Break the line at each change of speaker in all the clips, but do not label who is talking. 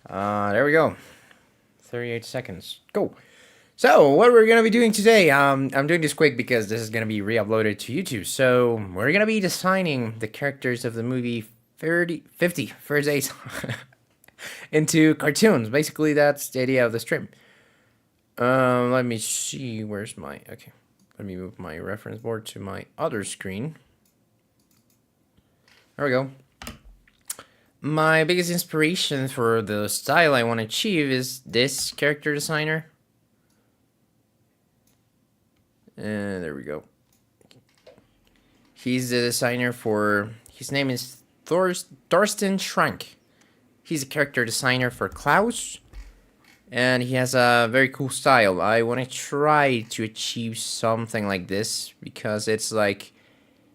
There we go. 38 seconds. Go. So, what we're gonna be doing today, I'm doing this quick because this is gonna be re-uploaded to YouTube. So, we're gonna be designing the characters of the movie 50 First Dates into cartoons. Basically, that's the idea of the stream. Let me see, where's my, okay. Let me move my reference board to my other screen. There we go. My biggest inspiration for the style I want to achieve is this character designer. And there we go. He's the designer for, his name is Thorsten Schrank. He's a character designer for Klaus. And he has a very cool style. I want to try to achieve something like this because it's like,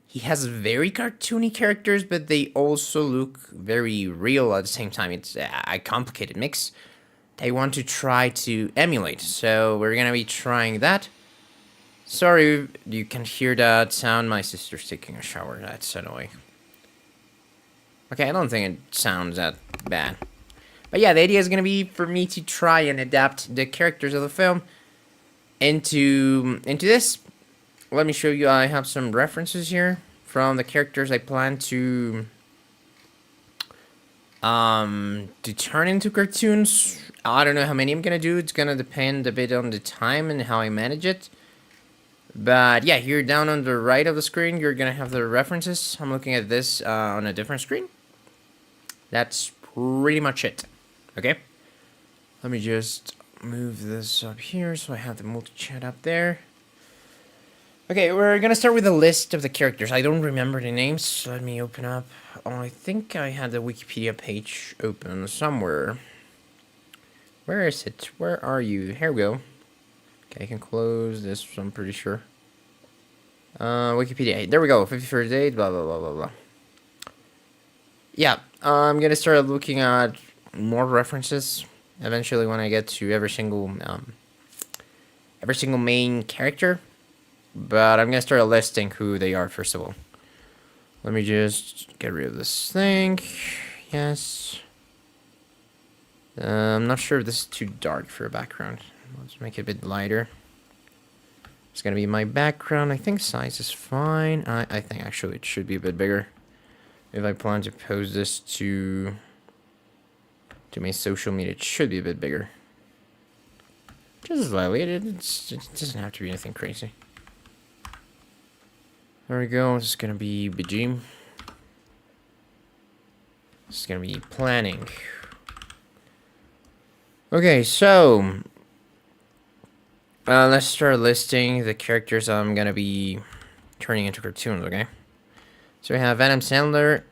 he has very cartoony characters, but they also look very real at the same time. It's a complicated mix. They want to try to emulate, so we're gonna be trying that. Sorry, you can hear that sound. My sister's taking a shower. That's annoying. Okay, I don't think it sounds that bad. But yeah, the idea is gonna be for me to try and adapt the characters of the film into this. Let me show you. I have some references here from the characters I plan to turn into cartoons. I don't know how many I'm gonna do. It's gonna depend a bit on the time and how I manage it. But yeah, here down on the right of the screen, you're gonna have the references. I'm looking at this on a different screen. That's pretty much it. Okay. Let me just move this up here so I have the multi-chat up there. Okay, we're gonna start with a list of the characters. I don't remember the names, so let me open up. Oh, I think I had the Wikipedia page open somewhere. Where is it? Where are you? Here we go. Okay, I can close this, I'm pretty sure. Wikipedia, there we go. 51st date, blah, blah, blah, blah, blah. Yeah, I'm gonna start looking at more references eventually when I get to every single main character. But I'm gonna start listing who they are first of all. Let me just get rid of this thing. Yes. I'm not sure if this is too dark for a background. Let's make it a bit lighter. It's gonna be my background. I think size is fine. I think actually it should be a bit bigger. If I plan to post this to my social media, it should be a bit bigger. Just slightly. It doesn't have to be anything crazy. There we go. This is gonna be Bijim. This is gonna be planning. Okay, so let's start listing the characters I'm gonna be turning into cartoons. Okay, so we have Adam Sandler.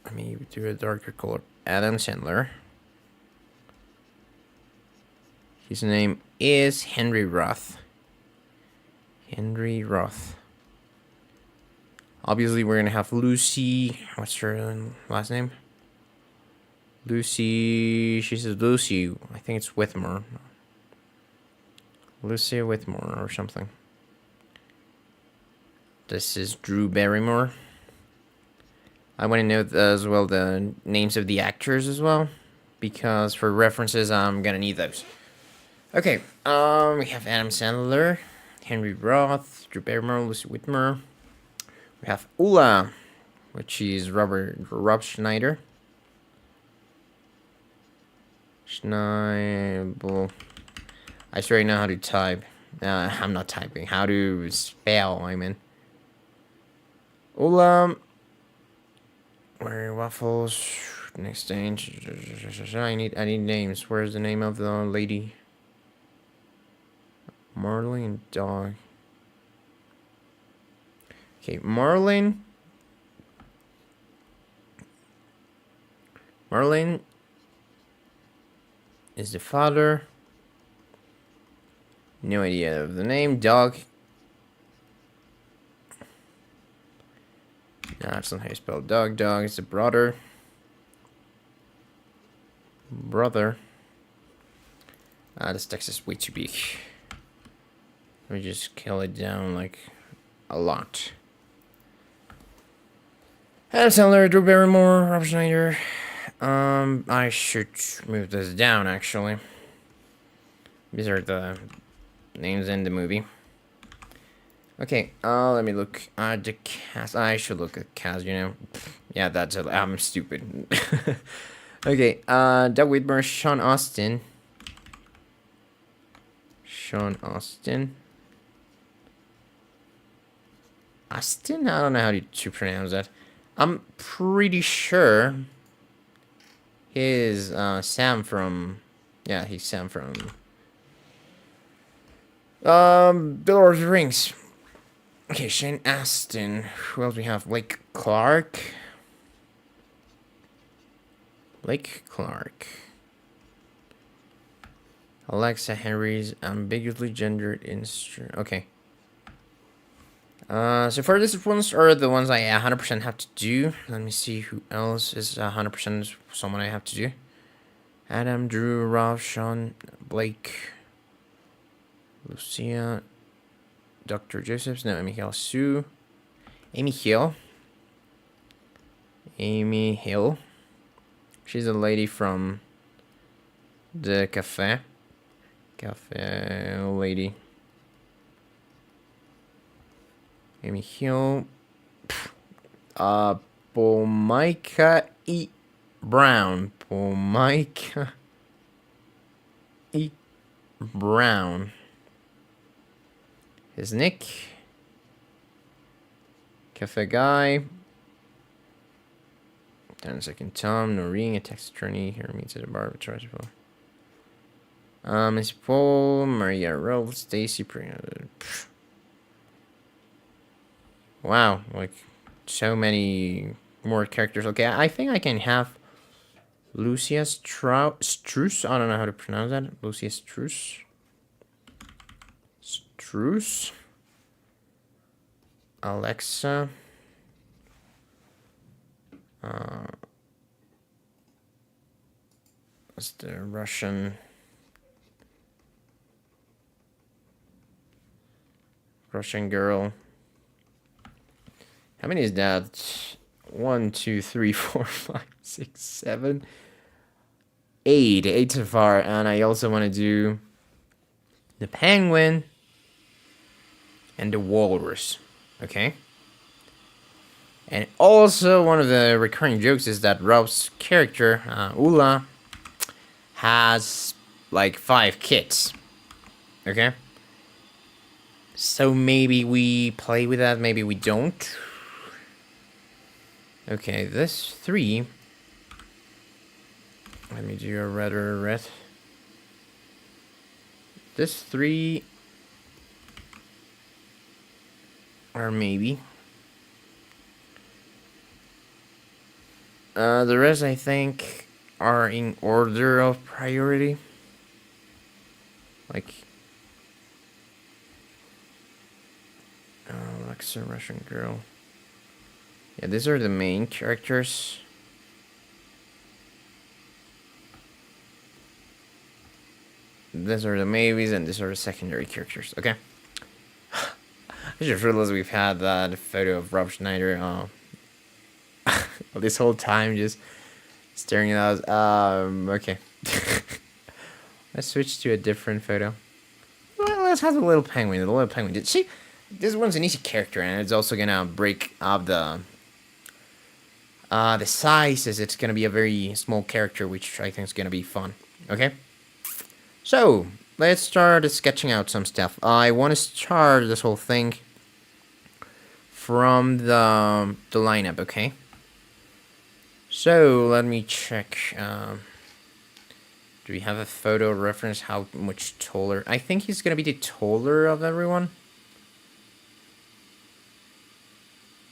Let me do a darker color. Adam Sandler. His name is Henry Roth. Henry Roth. Obviously, we're gonna have Lucy. What's her last name? Lucy. She says Lucy. I think it's Whitmore. Lucy Whitmore or something. This is Drew Barrymore. I want to note as well the names of the actors as well, because for references, I'm gonna need those. Okay. We have Adam Sandler, Henry Roth, Drew Barrymore, Lucy Whitmore. We have Ula, which is Rob Schneider. Schneider. I swear I know how to type. I'm not typing. How to spell, I mean. Ula. Where waffles. Next stage. I need names. Where's the name of the lady? Marley and Dog. Okay, Marlene is the father. No idea of the name. Dog. No, that's not how you spell dog. Dog is the brother. This text is way too big. Let me just scale it down like a lot. Adam Sandler, Drew Barrymore, Rob Schneider, I should move this down, actually. These are the names in the movie. Okay, let me look at the cast. I should look at cast, you know. Yeah, that's it. I'm stupid. Okay, Doug Whitmer, Sean Austin. Sean Austin. Austin? I don't know how to pronounce that. I'm pretty sure he's Sam from... Yeah, he's Sam from... The Lord of the Rings. Okay, Shane Astin. Who else we have? Blake Clark. Blake Clark. Alexa Henry's ambiguously gendered instrument. Okay. So far these ones are the ones I 100% have to do. Let me see who else is 100% someone I have to do. Adam, Drew, Ralph, Sean, Blake, Lucia, Dr. Josephs, no, Amy Hill, Sue, Amy Hill. Amy Hill. She's a lady from the cafe. Cafe lady. Amy Hill. Bomika E. Brown. Bomika E. Brown. His Nick. Cafe guy. 10-second Tom. Noreen, a tax attorney. Ermine to the bar. Miss Paul. Maria Rose. Stacy. Wow, like so many more characters. Okay, I think I can have Lucia Struss. I don't know how to pronounce that. Lucia Struss. Struss. Alexa. What's the Russian girl? How many is that? 1, 2, 3, 4, 5, 6, 7, 8. 8 so far. And I also want to do the penguin and the walrus. Okay. And also one of the recurring jokes is that Ralph's character, Ula, has like 5 kids. Okay. So maybe we play with that, maybe we don't. Okay, this 3. Let me do a red. This 3. Or maybe. The rest I think are in order of priority. Like Alexa, Russian girl. Yeah, these are the main characters. These are the maybes, and these are the secondary characters. Okay. I just realized we've had that photo of Rob Schneider this whole time, just staring at us. Okay. Let's switch to a different photo. Well, let's have the little penguin. The little penguin. See, this one's an easy character, and it's also gonna break up the size, as it's gonna be a very small character, which I think is gonna be fun. Okay. So let's start sketching out some stuff. I want to start this whole thing from the lineup. Okay. So let me check. Do we have a photo reference? How much taller? I think he's gonna be the taller of everyone.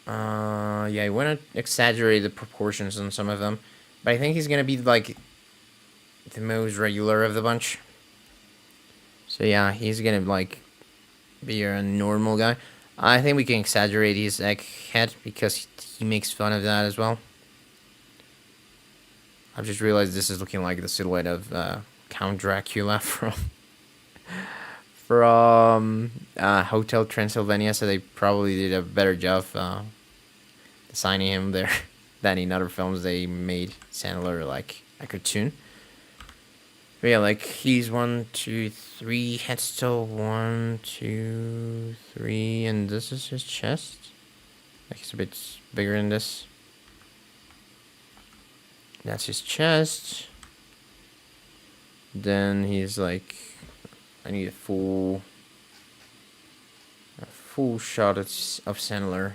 Yeah, I want to exaggerate the proportions on some of them, but I think he's gonna be like the most regular of the bunch. So yeah, he's gonna like be a normal guy. I think we can exaggerate his egg head because he makes fun of that as well. I've just realized this is looking like the silhouette of Count Dracula from Hotel Transylvania, so they probably did a better job designing him there. than in other films they made Sandler like a cartoon. But yeah, like he's 1, 2, 3 head still 1, 2, 3, and this is his chest. Like he's a bit bigger than this. That's his chest. Then he's like, I need a full shot of Sandler.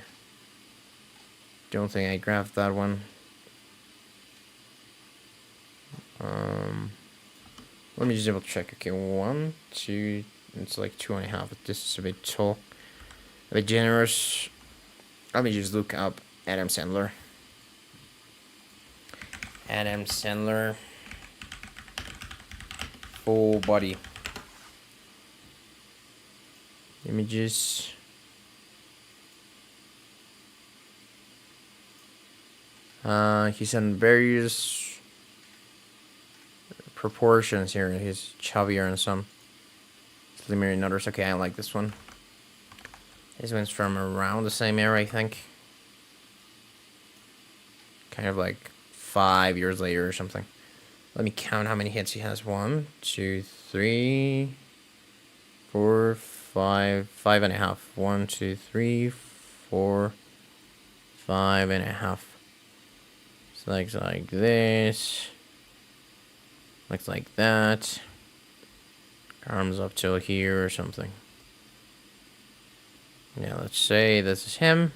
Don't think I grabbed that one. Let me just double check. Okay, 1, 2. It's like 2.5. But this is a bit tall, a bit generous. Let me just look up Adam Sandler. Adam Sandler. Full body. Images. He's in various proportions here. He's chubbier in some, slimmer in others. Okay, I like this one. This one's from around the same era, I think. Kind of like 5 years later or something. Let me count how many hits he has. 1, 2, 3, 4, 5, 5.5. 1, 2, 3, 4, 5.5. So looks like this. Looks like that. Arms up till here or something. Yeah, let's say this is him.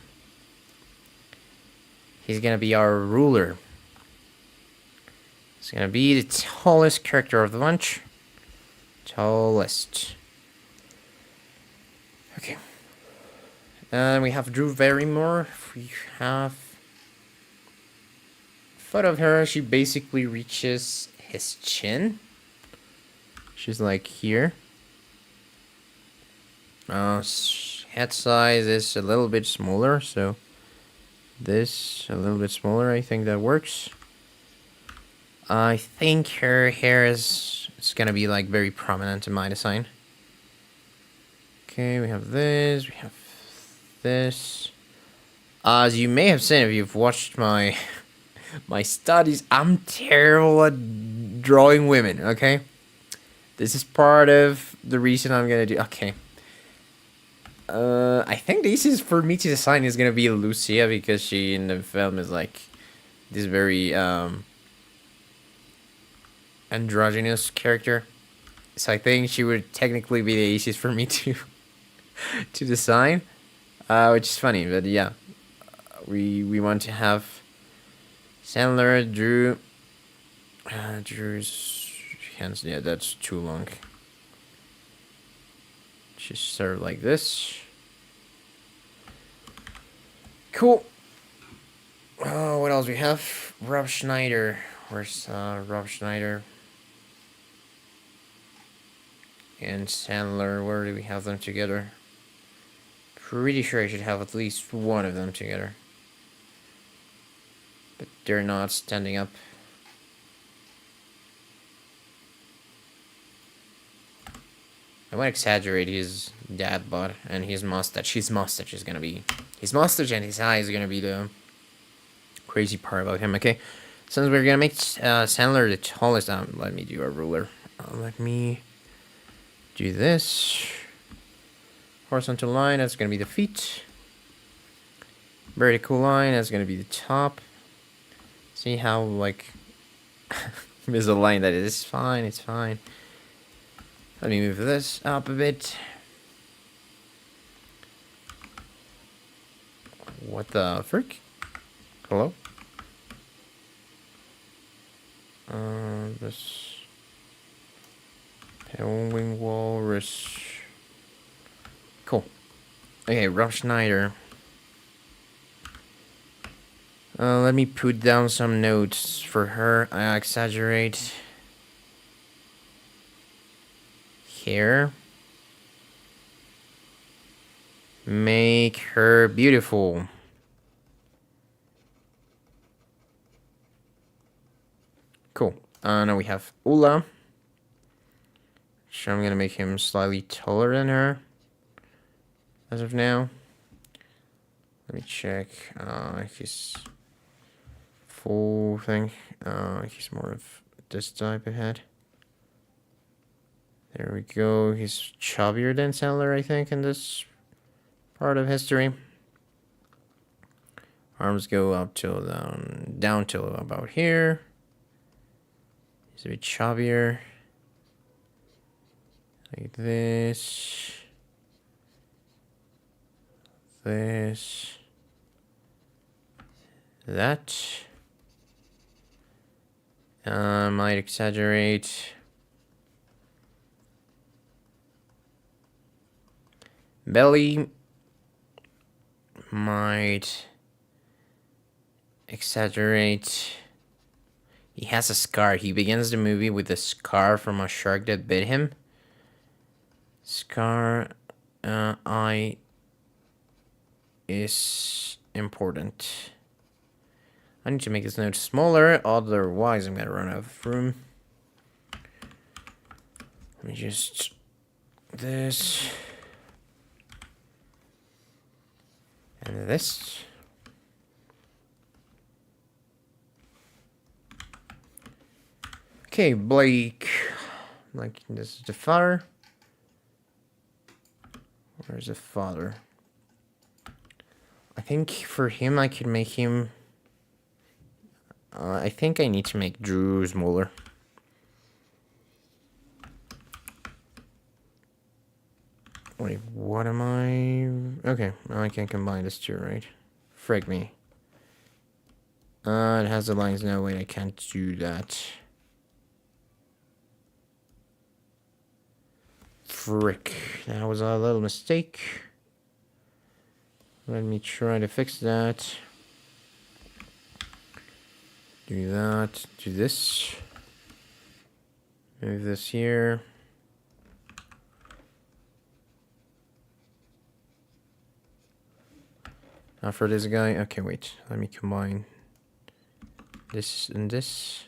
He's gonna be our ruler. He's gonna be the tallest character of the bunch. Tallest. Okay. We have Drew Barrymore. We have a photo of her. She basically reaches his chin. She's like here. Head size is a little bit smaller, so this a little bit smaller. I think that works. I think her hair is gonna be like very prominent in my design. Okay, we have this. We have this. As you may have seen if you've watched my studies, I'm terrible at drawing women. Okay, this is part of the reason I'm gonna do. Okay. I think the easiest for me to design is gonna be Lucia because she in the film is like this very androgynous character. So I think she would technically be the easiest for me to design, which is funny. But yeah, we want to have Sandler, Drew. Drew's hands. Yeah, that's too long. Just sort of like this. Cool. Oh, what else we have? Rob Schneider. Where's Rob Schneider? And Sandler. Where do we have them together? Pretty sure I should have at least one of them together. But they're not standing up. I won't exaggerate his dad bod and his mustache. His mustache is gonna be... His mustache and his eyes are gonna be the crazy part about him, okay? Since we're gonna make Sandler the tallest... let me do a ruler. Let me do this. Horizontal line, that's gonna be the feet. Vertical line, that's gonna be the top. See how, like... there's a line that is fine, it's fine. Let me move this up a bit. What the frick? Hello? This... Tailwing Walrus. Cool. Okay, Rob Schneider. Let me put down some notes for her. I exaggerate. Here. Make her beautiful. Cool. Now we have Ula. So I'm gonna make him slightly taller than her. As of now. Let me check. He's full thing. He's more of this type of head. There we go. He's chubbier than Sandler, I think, in this part of history. Arms go up till down till about here. He's a bit chubbier. Like this. This. That. Might exaggerate. Belly might exaggerate. He has a scar. He begins the movie with a scar from a shark that bit him. Scar eye is important. I need to make this note smaller, otherwise I'm gonna run out of room. Let me just this and this. Okay, Blake. Like, this is the father. Where's the father? I think for him, I could make him... I think I need to make Drew smaller. Wait, what am I... Okay, I can combine this two, right? Frig me. It has the lines. No, wait, I can't do that. Frick. That was a little mistake. Let me try to fix that. Do that. Do this. Move this here. Now for this guy. Okay, wait. Let me combine this and this.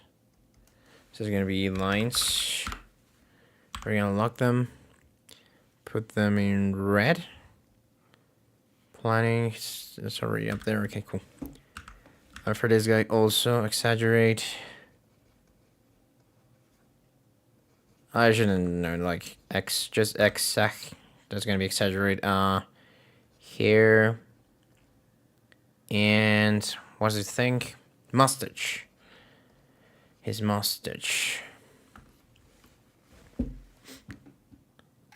This is going to be lines. We're going to lock them. Put them in red. Planning. It's already up there. Okay, cool. For this guy, also exaggerate. I shouldn't know, like X, just exact. That's gonna be exaggerate. Here. And what's his thing? Mustache. His mustache.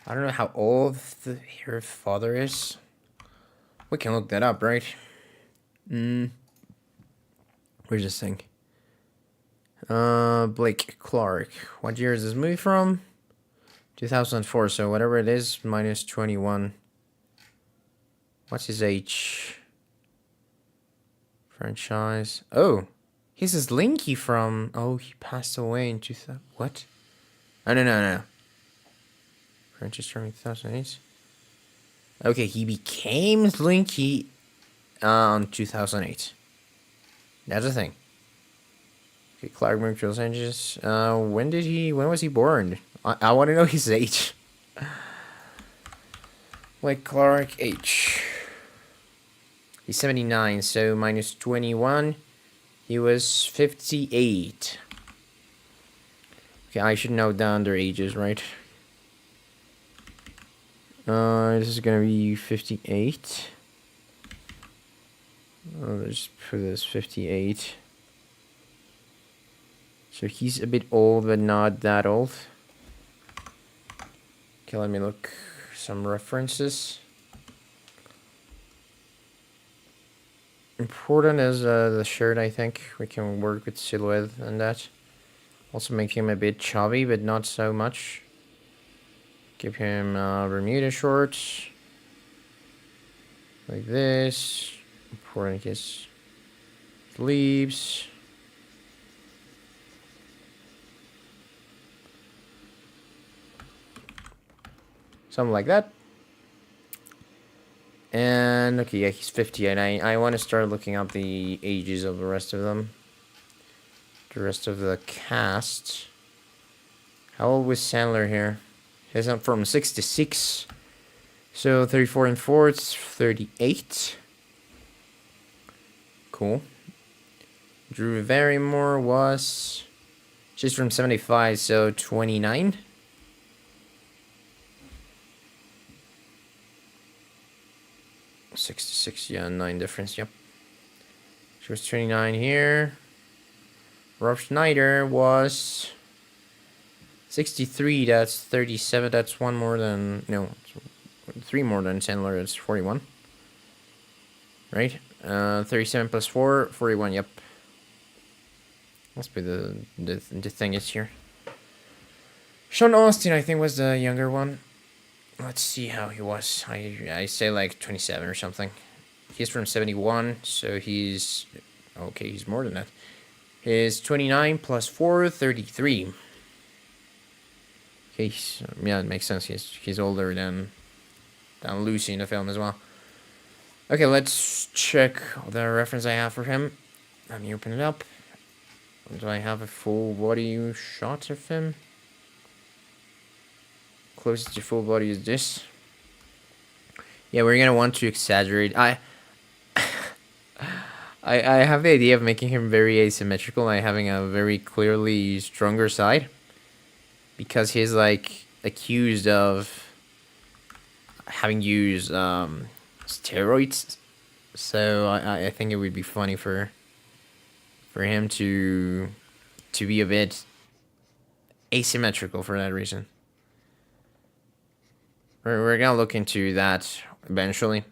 I don't know how old her father is. We can look that up, right? Where's this thing? Blake Clark. What year is this movie from? 2004, so whatever it is, minus 21. What's his age? Franchise. Oh, he's his Linky from... Oh, he passed away in 2000... What? Oh, no. Franchise from 2008. Okay, he became Linky on 2008. That's a thing. Okay, Clark moved to Los Angeles. When was he born? I want to know his age. Like Clark H. He's 79, so minus 21. He was 58. Okay, I should note down their ages, right? This is gonna be 58. Let's put this 58. So he's a bit old, but not that old. Okay, let me look some references. Important is the shirt, I think. We can work with silhouette and that. Also make him a bit chubby, but not so much. Give him Bermuda shorts. Like this. Important his sleeves. Something like that. And okay, yeah, he's 50, and I want to start looking up the ages of the rest of them. The rest of the cast. How old was Sandler here? He's up from 66. So 34 and 4, it's 38. Cool. Drew Barrymore was... She's from 75, so 29. $66, yeah, 9 difference, yep. She was 29 here. Rob Schneider was 63, that's 37, that's one more than, no, 3 more than Chandler, it's 41. Right? 37 plus 4, 41, yep. Must be the thing is here. Sean Austin, I think, was the younger one. Let's see how he was. I say like 27 or something. He's from 71, so he's... Okay, he's more than that. He's 29 plus 4, 33. Okay, yeah, it makes sense. He's older than Lucy in the film as well. Okay, let's check the reference I have for him. Let me open it up. Do I have a full body shot of him? Closest to full body is this. Yeah, we're gonna want to exaggerate. I have the idea of making him very asymmetrical and having a very clearly stronger side. Because he's like accused of having used steroids. So I think it would be funny for him to be a bit asymmetrical for that reason. We're gonna look into that eventually.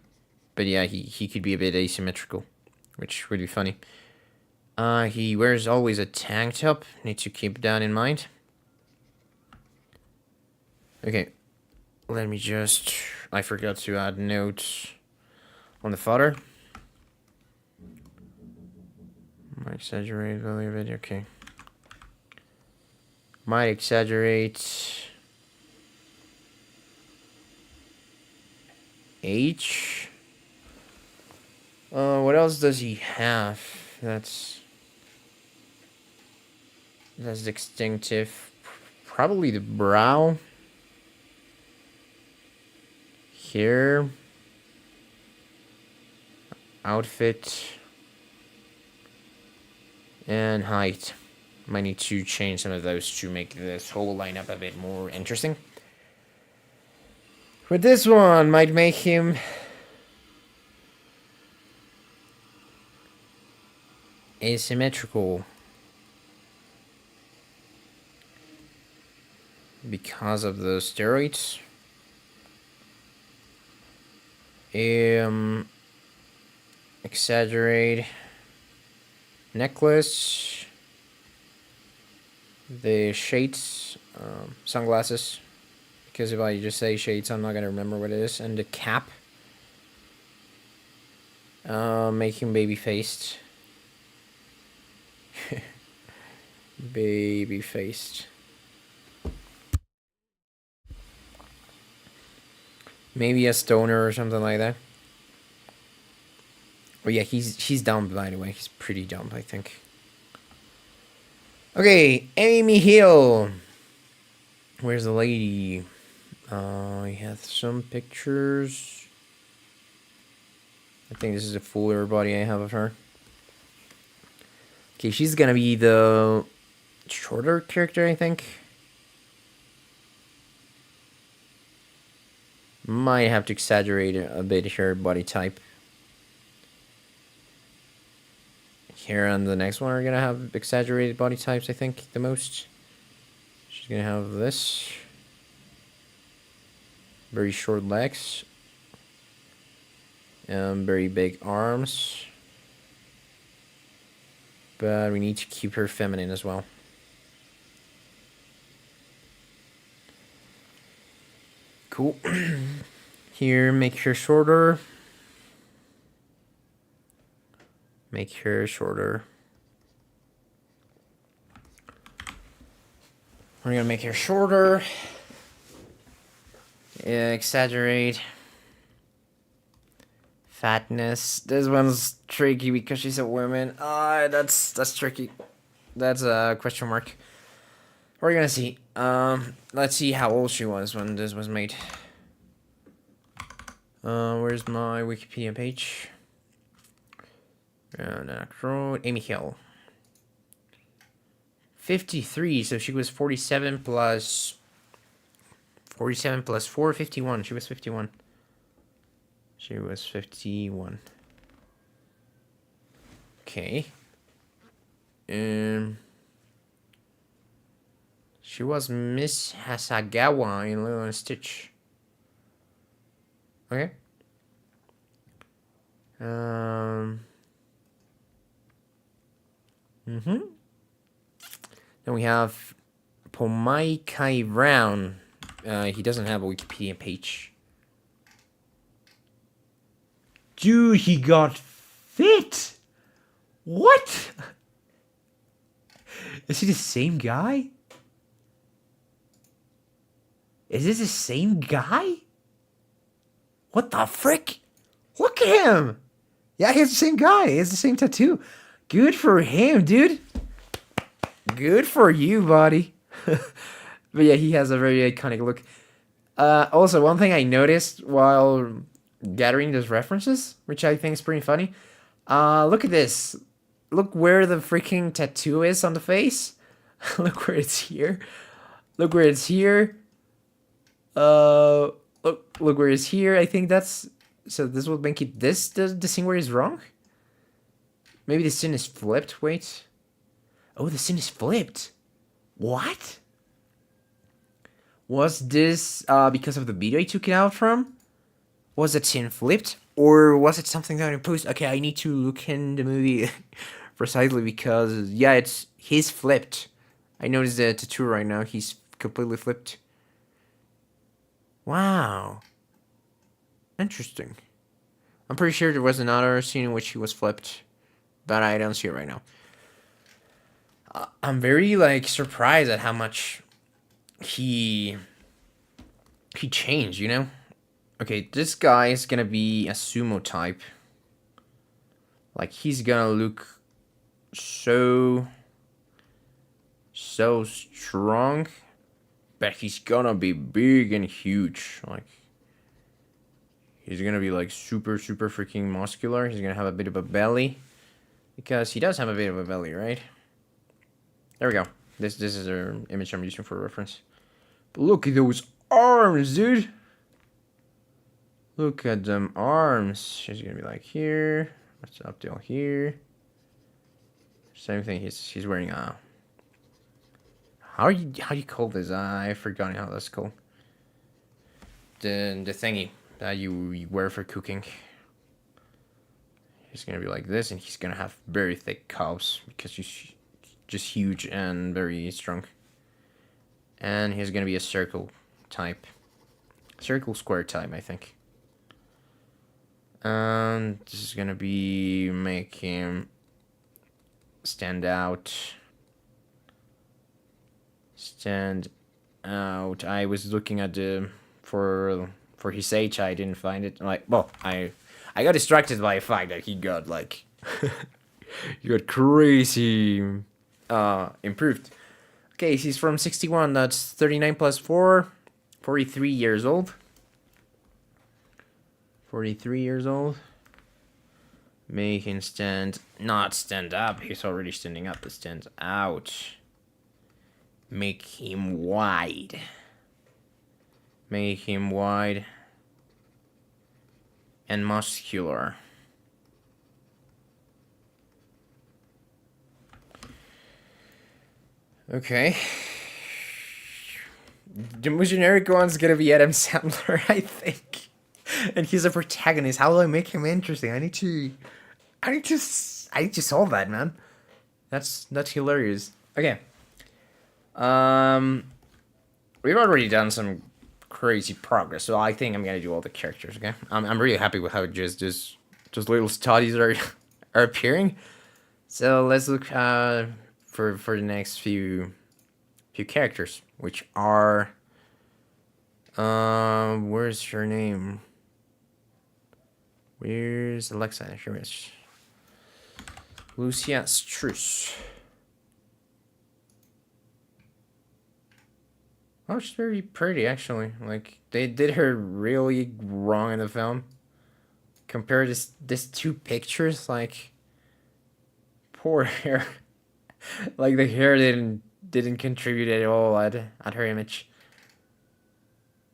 But yeah, he could be a bit asymmetrical, which would be funny. He wears always a tank top. Need to keep that in mind. Okay, let me just... I forgot to add notes on the father. Might exaggerate a little bit, okay. Might exaggerate... H. What else does he have? That's distinctive. Probably the brow. Hair. Outfit. And height. Might need to change some of those to make this whole lineup a bit more interesting. But this one might make him asymmetrical because of the steroids. Exaggerate necklace, the shades, sunglasses. Because if I just say shades, I'm not gonna remember what it is. And the cap. Make him baby-faced. Baby-faced. Maybe a stoner or something like that. Oh yeah, he's dumb, by the way. He's pretty dumb, I think. Okay, Amy Hill. Where's the lady? I have some pictures. I think this is a fuller body I have of her. Okay, she's gonna be the shorter character, I think. Might have to exaggerate a bit her body type. Here on the next one, we're gonna have exaggerated body types, I think, the most. She's gonna have this. Very short legs. Very big arms. But we need to keep her feminine as well. Cool. Here, make her shorter. Make her shorter. We're gonna make her shorter. Exaggerate. Fatness. This one's tricky because she's a woman. That's tricky. That's a question mark. We're gonna see. Let's see how old she was when this was made. Where's my Wikipedia page? Amy Hill. 53. So she was 47 plus 4, 51. She was 51. She was 51. Okay. She was Miss Hasagawa in Lilo and Stitch. Okay. Then we have Pomai Kai Brown. He doesn't have a Wikipedia page. Dude, he got fit. What? Is he the same guy? Is this the same guy? What the frick? Look at him. Yeah, he's the same guy. He has the same tattoo. Good for him, dude. Good for you, buddy. But yeah, he has a very iconic look. Also, one thing I noticed while gathering those references, which I think is pretty funny. Look at this. Look where the freaking tattoo is on the face. Look where it's here. Look where it's here. Look where it's here. I think that's... So this will make it this, the scene where he's wrong? Maybe the scene is flipped. Wait. Oh, the scene is flipped. What? Was this because of the video I took it out from? Was that scene flipped? Or was it something that I imposed? Okay, I need to look in the movie precisely because, yeah, he's flipped. I noticed the tattoo right now. He's completely flipped. Wow. Interesting. I'm pretty sure there was another scene in which he was flipped, but I don't see it right now. I'm very, surprised at how much he changed, you know? Okay, this guy is gonna be a sumo type. Like, he's gonna look so strong, but he's gonna be big and huge. Like, he's gonna be, super freaking muscular. He's gonna have a bit of a belly, because he does have a bit of a belly, right? There we go. This is the image I'm using for reference. But look at those arms, dude. Look at them arms. She's gonna be like here. What's up till here? Same thing. He's wearing a. How do you call this? I forgot how that's called. The thingy that you wear for cooking. He's gonna be like this, and he's gonna have very thick calves because he's just huge and very strong. And he's gonna be a circle type, circle square type, I think. And this is gonna be make him stand out. Stand out. I was looking at the for his age. I didn't find it. I got distracted by the fact that he got he got crazy improved. Okay, he's from 61. That's 39 plus 4, 43 years old. 43 years old. Make him not stand up. He's already standing up, but stand out. Make him wide. Make him wide and muscular. Okay. The most generic one's gonna be Adam Sandler, I think. And he's a protagonist. How do I make him interesting? I need to solve that, man. That's hilarious. Okay. We've already done some crazy progress, so I think I'm gonna do all the characters. Okay. I'm really happy with how just little studies are appearing. So let's look for the next few characters, which are where's her name? Where's Alexa? Here it is. Lucia Struss. Oh, she's very pretty, actually. Like, they did her really wrong in the film. Compare this two pictures, poor hair. The hair didn't didn't contribute at all at her image.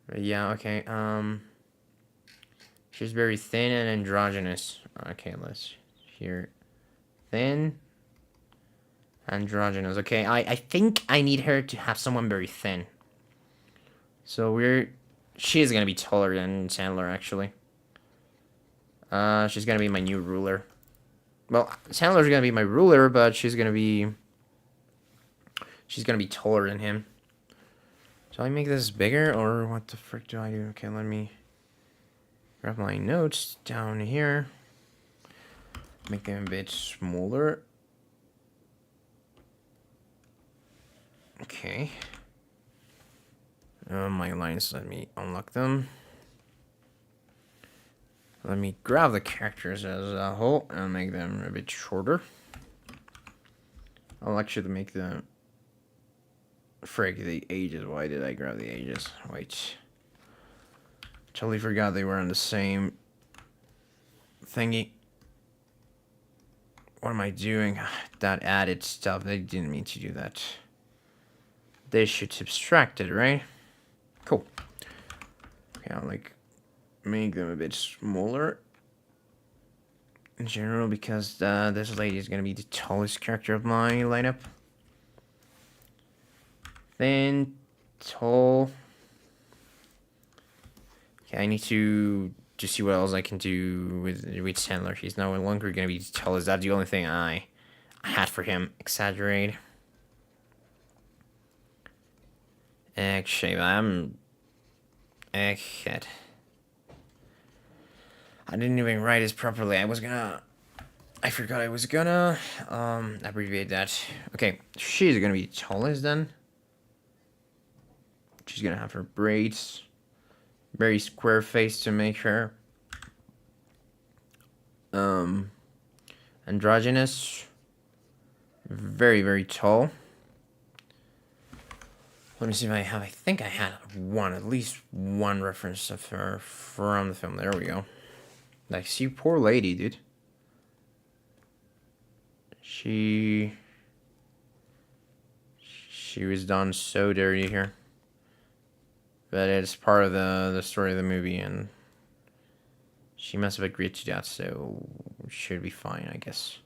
But yeah, okay. She's very thin and androgynous. Okay, let's hear thin, androgynous. Okay, I think I need her to have someone very thin. So she is gonna be taller than Sandler actually. She's gonna be my new ruler. Well, Sandler's gonna be my ruler, but she's gonna be taller than him. Shall I make this bigger, or what the frick do I do? Okay, let me grab my notes down here. Make them a bit smaller. Okay. My lines, let me unlock them. Let me grab the characters as a whole and make them a bit shorter. I'll actually make the... Frick, the ages. Why did I grab the ages? Wait. Totally forgot they were on the same thingy. What am I doing? That added stuff. They didn't mean to do that. They should subtract it, right? Cool. Okay, I'll like make them a bit smaller in general because this lady is gonna be the tallest character of my lineup. Thin, tall. Okay, I need to see what else I can do with Sandler. He's no longer gonna be the tallest. That's the only thing I had for him. Exaggerate. Actually, head. I didn't even write this properly. I forgot I was gonna abbreviate that. Okay, she's gonna be the tallest then. She's gonna have her braids. Very square face to make her. Androgynous. Very, very tall. Let me see if I have... I think I had at least one reference of her from the film. There we go. Like, see, poor lady, dude. She was done so dirty here. But it's part of the story of the movie, and she must have agreed to that, so should be fine, I guess.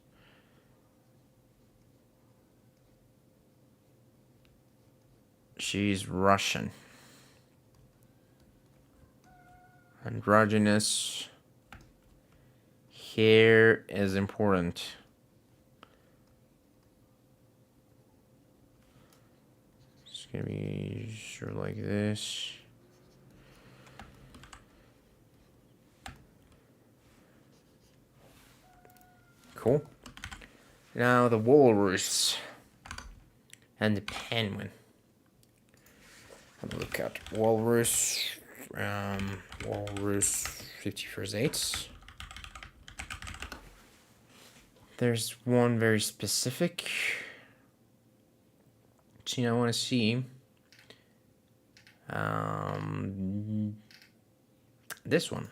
She's Russian. Androgynous. Hair is important. It's gonna be sort of like this. Cool. Now the walrus and the penguin. Have a look at walrus. Walrus 51st eighths. There's one very specific scene I want to see. This one.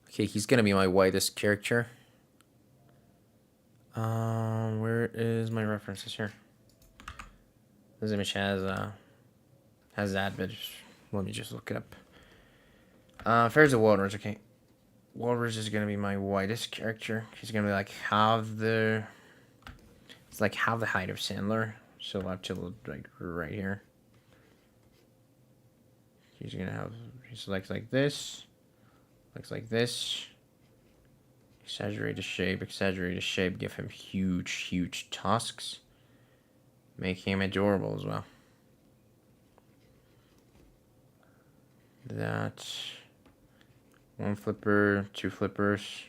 Okay, he's gonna be my whitest character. Where is my references here? This image has that, but let me just look it up. There's a walrus. Okay, walrus is gonna be my whitest character. He's gonna be like it's like half the height of Sandler. So I'll have to look like right here. He's legs like this. Looks like this. Exaggerate the shape, give him huge tusks. Make him adorable as well. That. One flipper, two flippers.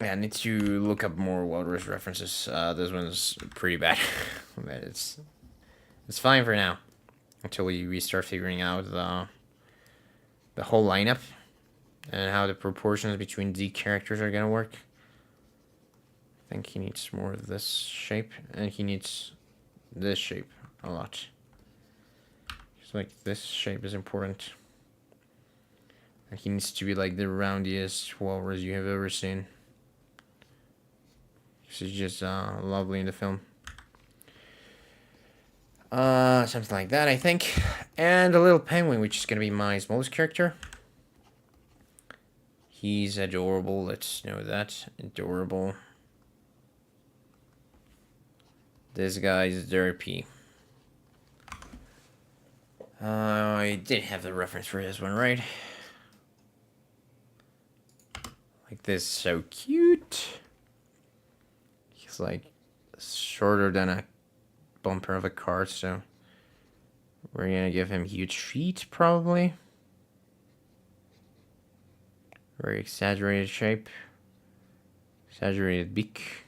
Yeah, I need to look up more walrus references. This one's pretty bad. But it's fine for now. Until we start figuring out the whole lineup and how the proportions between the characters are gonna work. I think he needs more of this shape, and he needs this shape a lot. It's like this shape is important. And he needs to be like the roundiest walrus you have ever seen. This is just lovely in the film. Something like that, I think. And a little penguin, which is gonna be my smallest character. He's adorable, let's know that. Adorable. This guy's derpy. I did have the reference for this one, right? Like this, so cute. He's like shorter than a bumper of a car, so we're gonna give him huge feet, probably. Very exaggerated shape. Exaggerated beak.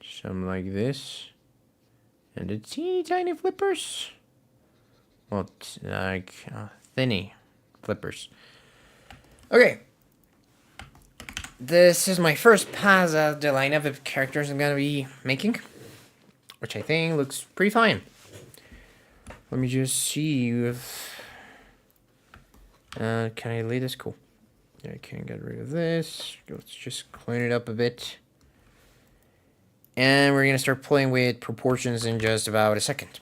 Something like this. And the teeny tiny flippers. Well, like thinny flippers. Okay. This is my first pass at the lineup of characters I'm gonna be making, which I think looks pretty fine. Let me just see if... can I delete this? Cool. I can get rid of this. Let's just clean it up a bit. And we're going to start playing with proportions in just about a second.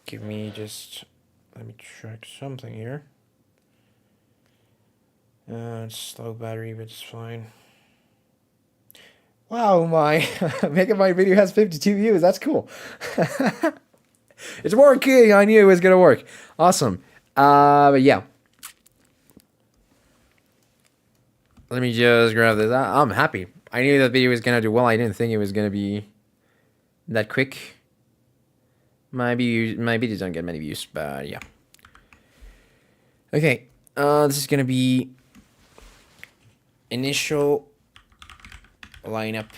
Give me just... Let me check something here. It's slow battery, but it's fine. Wow, my Megabyte video has 52 views. That's cool. It's working. I knew it was going to work. Awesome. But yeah. Let me just grab this. I'm happy. I knew that video was going to do well. I didn't think it was going to be that quick. My videos don't get many views, but yeah. Okay. This is going to be initial lineup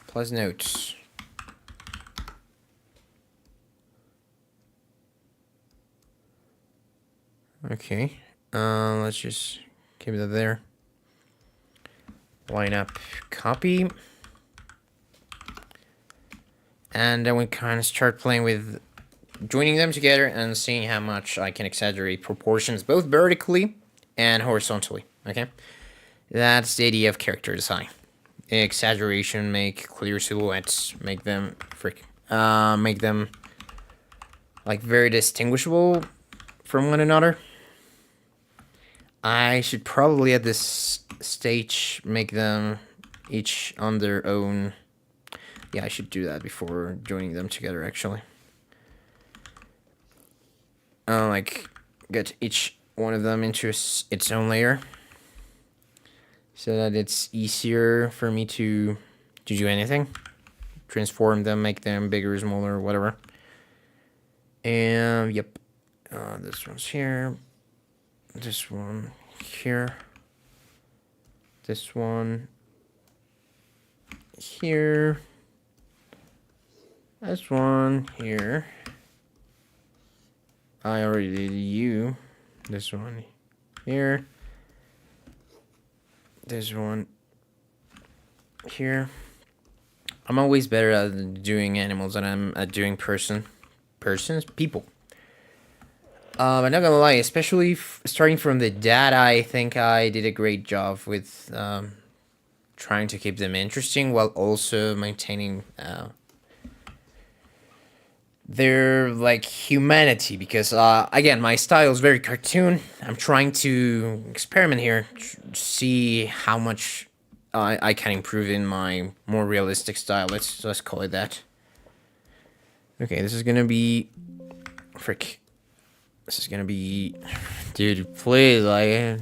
plus notes. Okay. Let's just keep that there. Lineup copy. And then we kind of start playing with joining them together and seeing how much I can exaggerate proportions both vertically and horizontally. Okay? That's the idea of character design. Exaggeration, make clear silhouettes, make them like very distinguishable from one another. I should probably at this stage make them each on their own. Yeah, I should do that before joining them together, actually. Like get each one of them into its own layer, so that it's easier for me to do anything. Transform them, make them bigger, smaller, whatever. And yep, this one's here. This one here. This one here. This one here. I already did you. This one here. This one here. I'm always better at doing animals than I'm at doing people. I'm not gonna lie, especially starting from the data, I think I did a great job with trying to keep them interesting while also maintaining their like humanity, because again, my style is very cartoon. I'm trying to experiment here, see how much I can improve in my more realistic style. Let's call it that. Okay, this is gonna be frick. This is gonna be, dude, please, like,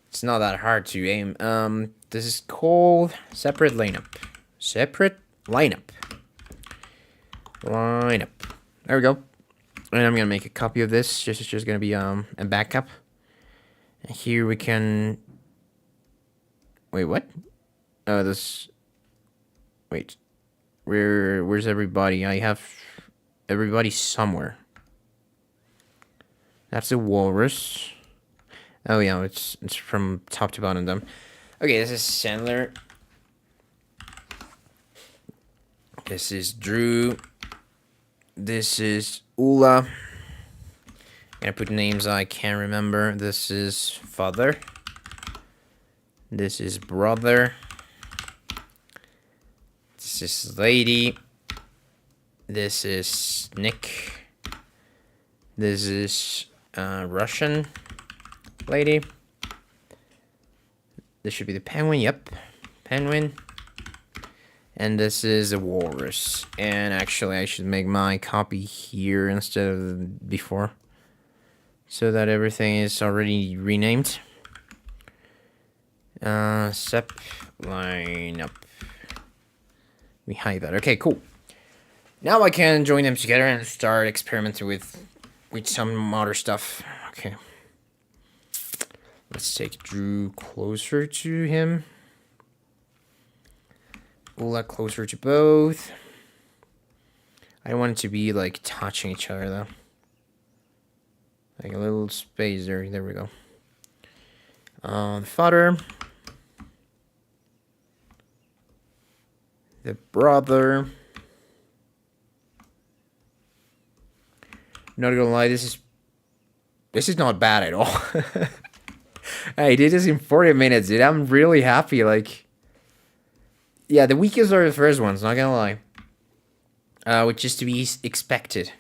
it's not that hard to aim. This is called separate lineup. Separate lineup. Lineup. There we go. And I'm gonna make a copy of this. It's just gonna be a backup. And here we can. Wait, what? Oh, this. Wait. Where's everybody? I have everybody somewhere. That's a walrus. Oh yeah, it's from top to bottom. Them. Okay, this is Sandler. This is Drew. This is Ula. Gonna put names I can't remember. This is father. This is brother. This is lady. This is Nick. This is Russian lady. This should be the penguin. Yep, penguin. And this is a walrus. And actually, I should make my copy here instead of before, so that everything is already renamed. Sep line up. We hide that. Okay, cool. Now I can join them together and start experimenting with some other stuff. Okay. Let's take Drew closer to him. Ula closer to both. I don't want it to be like touching each other though. Like a little space there. There we go. The father. The brother. Not gonna lie, this is not bad at all. I did this in 40 minutes, dude. I'm really happy. Like, yeah, the weakest are the first ones, not gonna lie. Which is to be expected.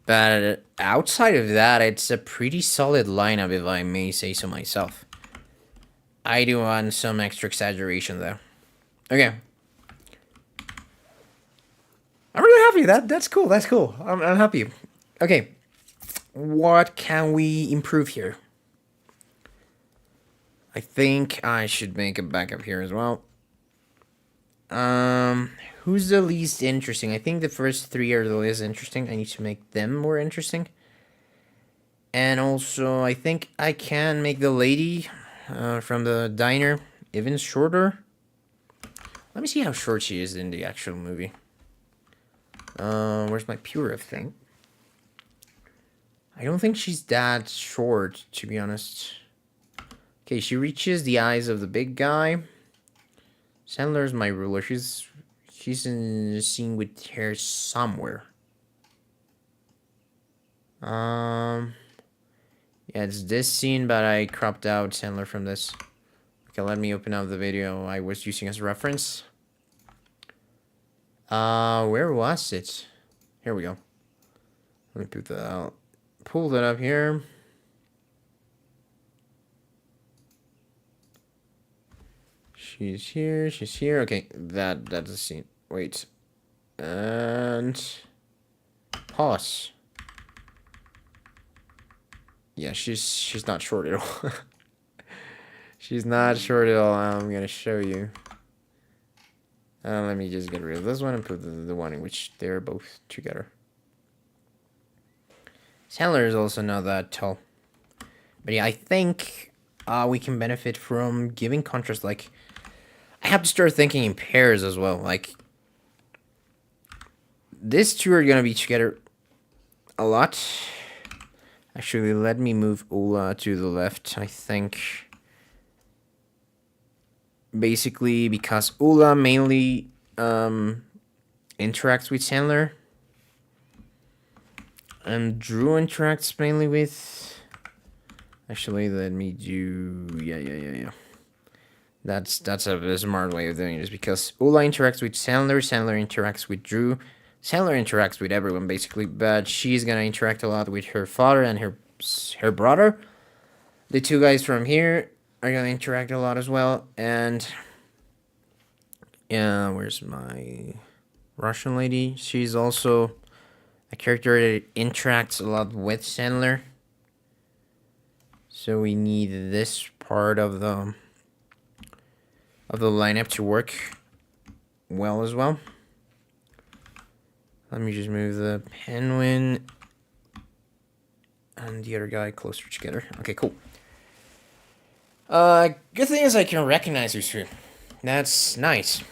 But outside of that, it's a pretty solid lineup, if I may say so myself. I do want some extra exaggeration, though. Okay. I'm really happy. That's cool. That's cool. I'm happy. Okay. What can we improve here? I think I should make a backup here as well. Who's the least interesting? I think the first three are the least interesting. I need to make them more interesting. And also, I think I can make the lady from the diner even shorter. Let me see how short she is in the actual movie. Where's my pure thing? I don't think she's that short, to be honest. Okay, she reaches the eyes of the big guy. Sandler's my ruler. She's in the scene with her somewhere. Yeah, it's this scene, but I cropped out Sandler from this. Okay, let me open up the video I was using as reference. Where was it? Here we go. Let me put that out. Pull that up here. She's here. She's here. Okay, that's the scene. Wait, and pause. Yeah, she's not short at all. She's not short at all. I'm gonna show you. Let me just get rid of this one and put the one in which they're both together. Sandler is also not that tall. But yeah, I think we can benefit from giving contrast. Like, I have to start thinking in pairs as well. Like, these two are going to be together a lot. Actually, let me move Ola to the left, I think. Basically, because Ola mainly interacts with Sandler. And Drew interacts mainly with... Actually, let me do... Yeah. That's a smart way of doing this, because Ola interacts with Sandler, Sandler interacts with Drew, Sandler interacts with everyone, basically, but she's gonna interact a lot with her father and her brother. The two guys from here are gonna interact a lot as well, and... Yeah, where's my Russian lady? She's also a character that interacts a lot with Sandler. So we need this part of the lineup to work well as well. Let me just move the penguin and the other guy closer together. Okay, cool. Good thing is I can recognize these two. That's nice.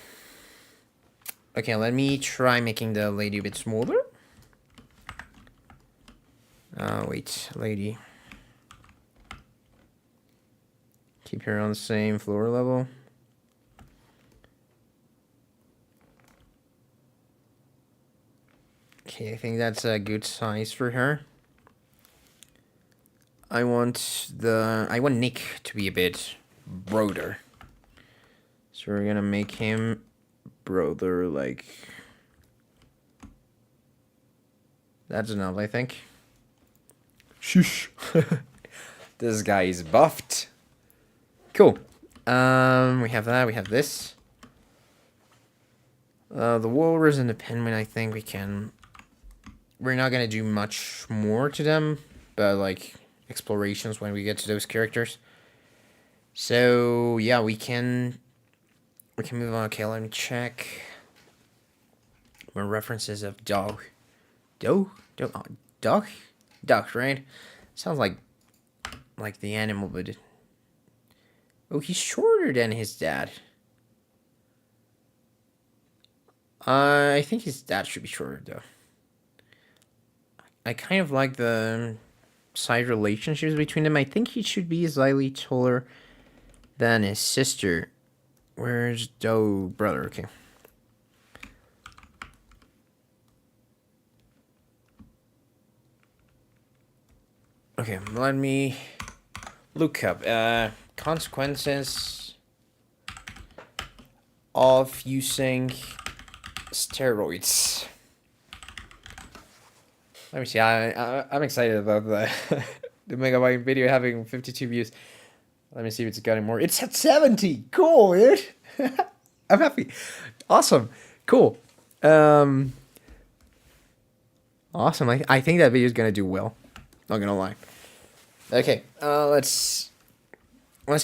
Okay, let me try making the lady a bit smaller. Wait, lady. Keep her on the same floor level. Okay, I think that's a good size for her. I want Nick to be a bit broader. So we're gonna make him broader, like that's enough, I think. Shush. This guy is buffed. Cool. We have that. We have this. The walrus and the penguin. I think we can. We're not gonna do much more to them, but like explorations when we get to those characters. So yeah, we can move on. Okay, let me check. More references of dog, dog, right? Sounds like the animal, but oh, he's shorter than his dad. I think his dad should be shorter though. I kind of like the side relationships between them. I think he should be slightly taller than his sister. Where's Doe brother? Okay. Okay, let me look up consequences of using steroids. Let me see. I'm excited about the the megabyte video having 52 views. Let me see if it's got any more. It's at 70. Cool, dude. I'm happy. Awesome. Cool. Awesome. I think that video is gonna do well. Not gonna lie. Okay. Let's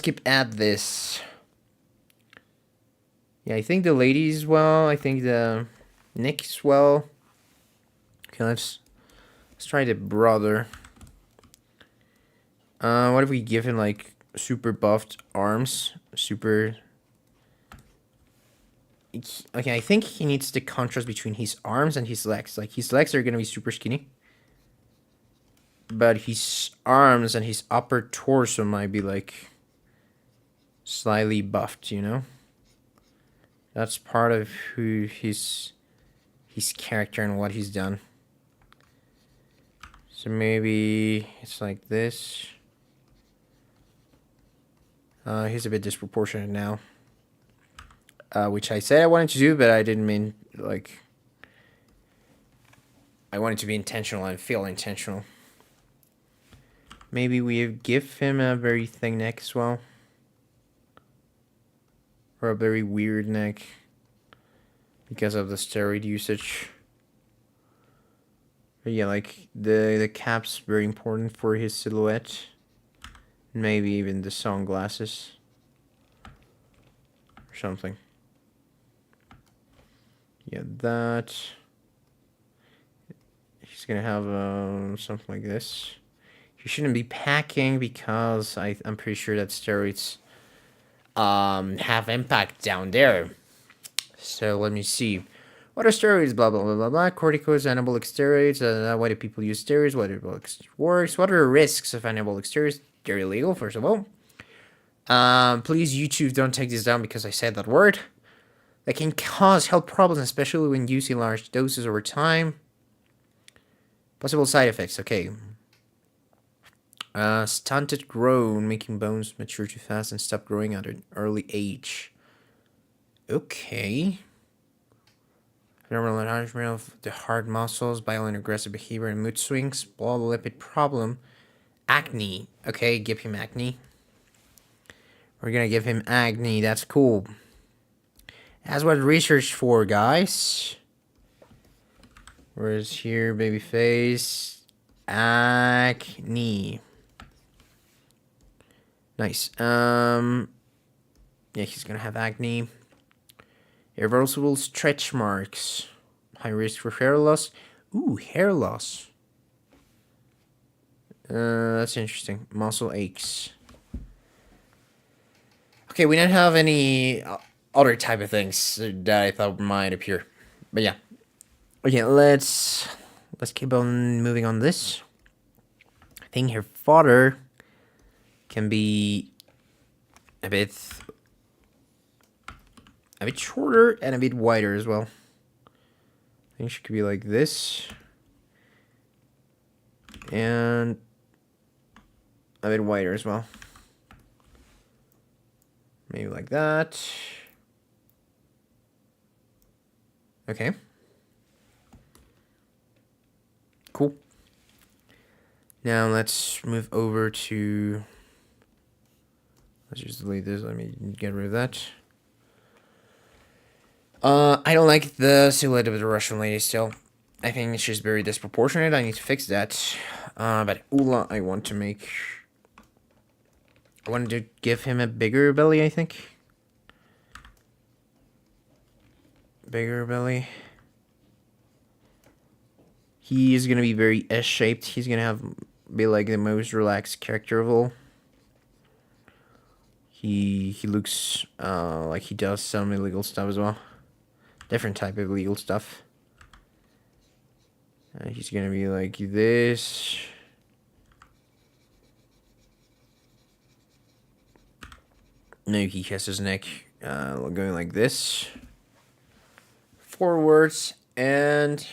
keep at this. Yeah, I think the ladies well. I think the Nick's well. Okay, let's try the brother. What if we give him like super buffed arms? Super. Okay, I think he needs the contrast between his arms and his legs. Like his legs are gonna be super skinny, but his arms and his upper torso might be like slightly buffed. You know. That's part of who his character and what he's done. So maybe it's like this. He's a bit disproportionate now. Which I said I wanted to do, but I didn't mean, like... I wanted to be intentional and feel intentional. Maybe we give him a very thin neck as well. Or a very weird neck. Because of the steroid usage. But yeah, like, the cap's very important for his silhouette. Maybe even the sunglasses. Or something. Yeah, that. He's gonna have something like this. He shouldn't be packing because I'm pretty sure that steroids have impact down there. So let me see. What are steroids? Blah, blah, blah, blah, blah. Corticoids, anabolic steroids. Why do people use steroids? What works? What are the risks of anabolic steroids? They're illegal, first of all. Please, YouTube, don't take this down because I said that word. They can cause health problems, especially when used in large doses over time. Possible side effects, okay. Stunted growth, making bones mature too fast and stop growing at an early age. Okay. Abnormal enlargement of the heart muscles, violent aggressive behavior and mood swings, blood lipid problem, acne. Okay, give him acne. We're gonna give him acne, that's cool. That's what research for, guys. Where's here, baby face? Acne. Nice. Yeah, he's gonna have acne. Irreversible stretch marks. High risk for hair loss. Ooh, hair loss. That's interesting. Muscle aches. Okay, we don't have any other type of things that I thought might appear. But yeah. Okay, let's keep on moving on this. I think her father can be a bit shorter and a bit wider as well. I think she could be like this. And a bit wider as well. Maybe like that. Okay. Cool. Now let's move over to... Let's just delete this. Let me get rid of that. I don't like the silhouette of the Russian lady still. I think she's very disproportionate. I need to fix that. But Ula, I want to give him a bigger belly, I think. Bigger belly. He is gonna be very S-shaped. He's gonna be like the most relaxed character of all. He looks like he does some illegal stuff as well. Different type of illegal stuff. He's gonna be like this. No, he has his neck going like this. Forwards, and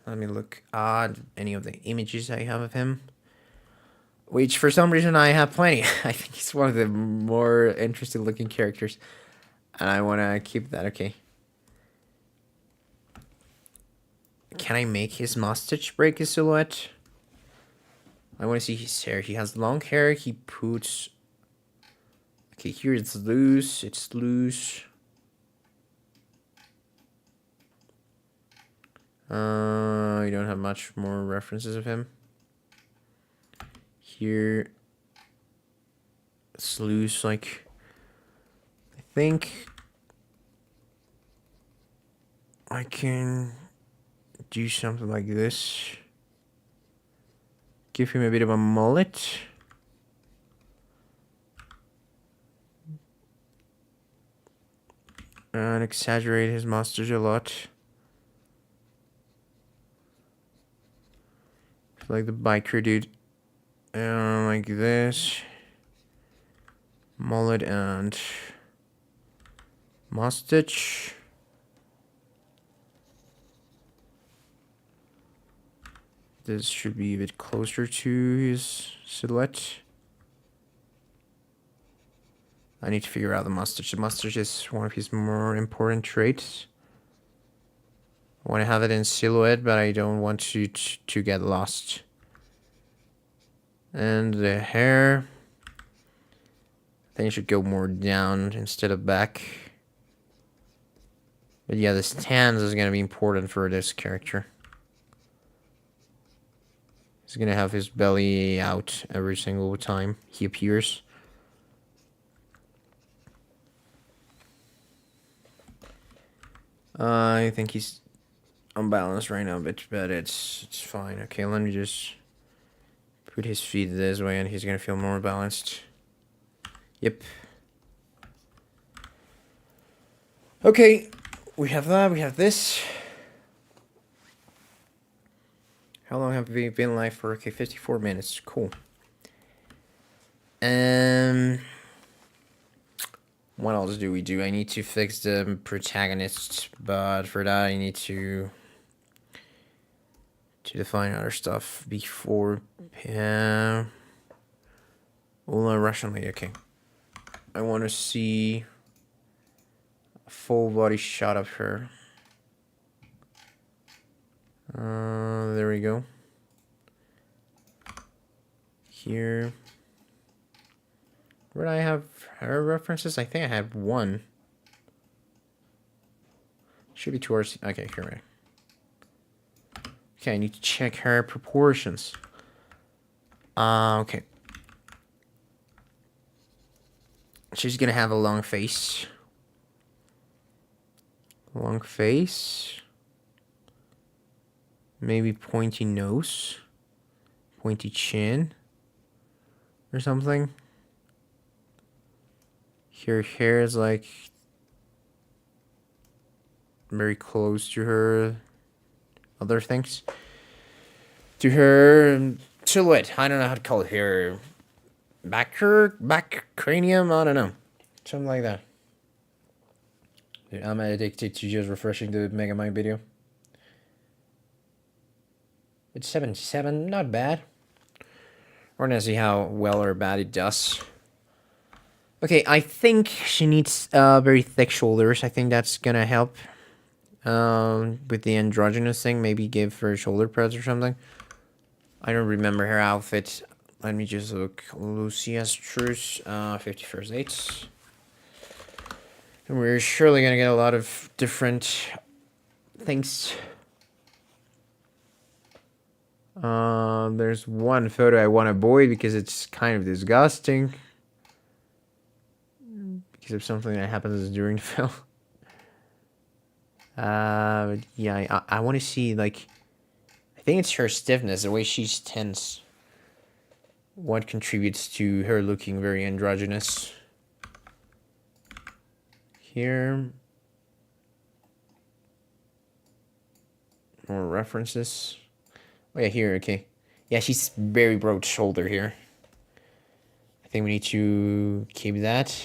let me look at any of the images I have of him. Which, for some reason, I have plenty. I think he's one of the more interesting looking characters. And I want to keep that, okay. Can I make his mustache break his silhouette? I want to see his hair. He has long hair. He puts... Okay, here it's loose. It's loose. I don't have much more references of him. Here... It's loose, like... I think... I can... do something like this. Give him a bit of a mullet. And exaggerate his mustache a lot. Like the biker dude. And like this. Mullet and mustache. This should be a bit closer to his silhouette. I need to figure out the mustache. The mustache is one of his more important traits. I want to have it in silhouette, but I don't want to get lost. And the hair, I think it should go more down instead of back. But yeah, the stance is going to be important for this character. He's going to have his belly out every single time he appears. I think he's unbalanced right now, but it's fine. Okay, let me just put his feet this way and he's gonna feel more balanced. Yep. Okay, we have that, we have this. How long have we been live for? Okay, 54 minutes. Cool. What else do we do? I need to fix the protagonist, but for that I need to define other stuff before Ula Russian lady. Okay. I want to see a full body shot of her. There we go. Here. Where do I have her references? I think I have one. Should be towards... Okay, here we go. Okay, I need to check her proportions. Okay. She's gonna have a long face. Long face. Maybe pointy nose. Pointy chin. Or something. Her hair is like very close to her other things. To her silhouette. I don't know how to call it here. Back cranium? I don't know. Something like that. Dude, I'm addicted to just refreshing the Megamind video. It's 77, not bad. We're gonna see how well or bad it does. Okay, I think she needs very thick shoulders. I think that's gonna help. With the androgynous thing, maybe give her shoulder pads or something. I don't remember her outfit. Let me just look. Lucia's Truce, 51st dates. And we're surely gonna get a lot of different things. There's one photo I want to avoid because it's kind of disgusting. Because of something that happens during the film. But yeah, I want to see, like, I think it's her stiffness, the way she's tense. What contributes to her looking very androgynous. Here. More references. Oh yeah, here, okay. Yeah, she's very broad shoulder here. I think we need to keep that.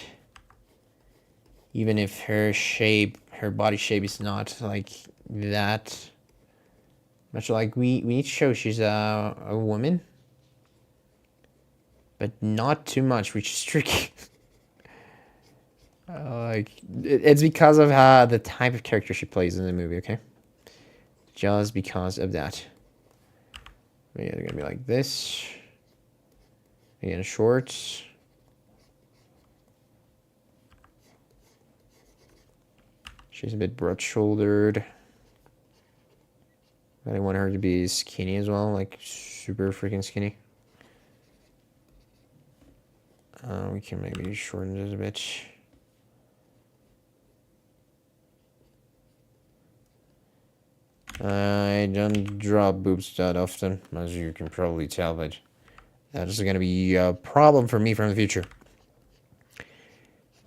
Even if her shape, her body shape is not like that. Much like we need to show she's a woman. But not too much, which is tricky. It's because of the type of character she plays in the movie, okay? Just because of that. Yeah, they're gonna be like this. Again, shorts. She's a bit broad-shouldered. But I want her to be skinny as well, like super freaking skinny. We can maybe shorten this a bit. I don't draw boobs that often, as you can probably tell, but that is going to be a problem for me from the future.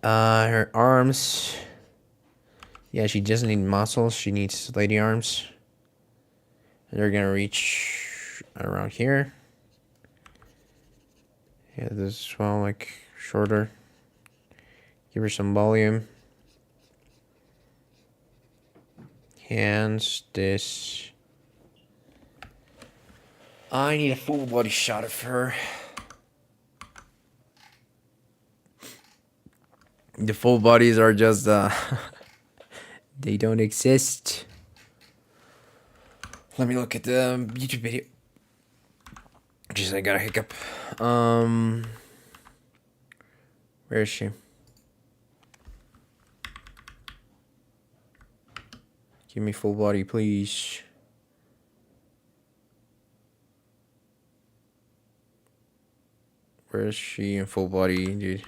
Her arms. Yeah, she doesn't need muscles. She needs lady arms. And they're going to reach around here. Yeah, this as well, like, shorter. Give her some volume. Hands, this. I need a full body shot of her. The full bodies are just, they don't exist. Let me look at the YouTube video. Jeez, I got a hiccup. Where is she? Give me full body, please. Where is she in full body, dude?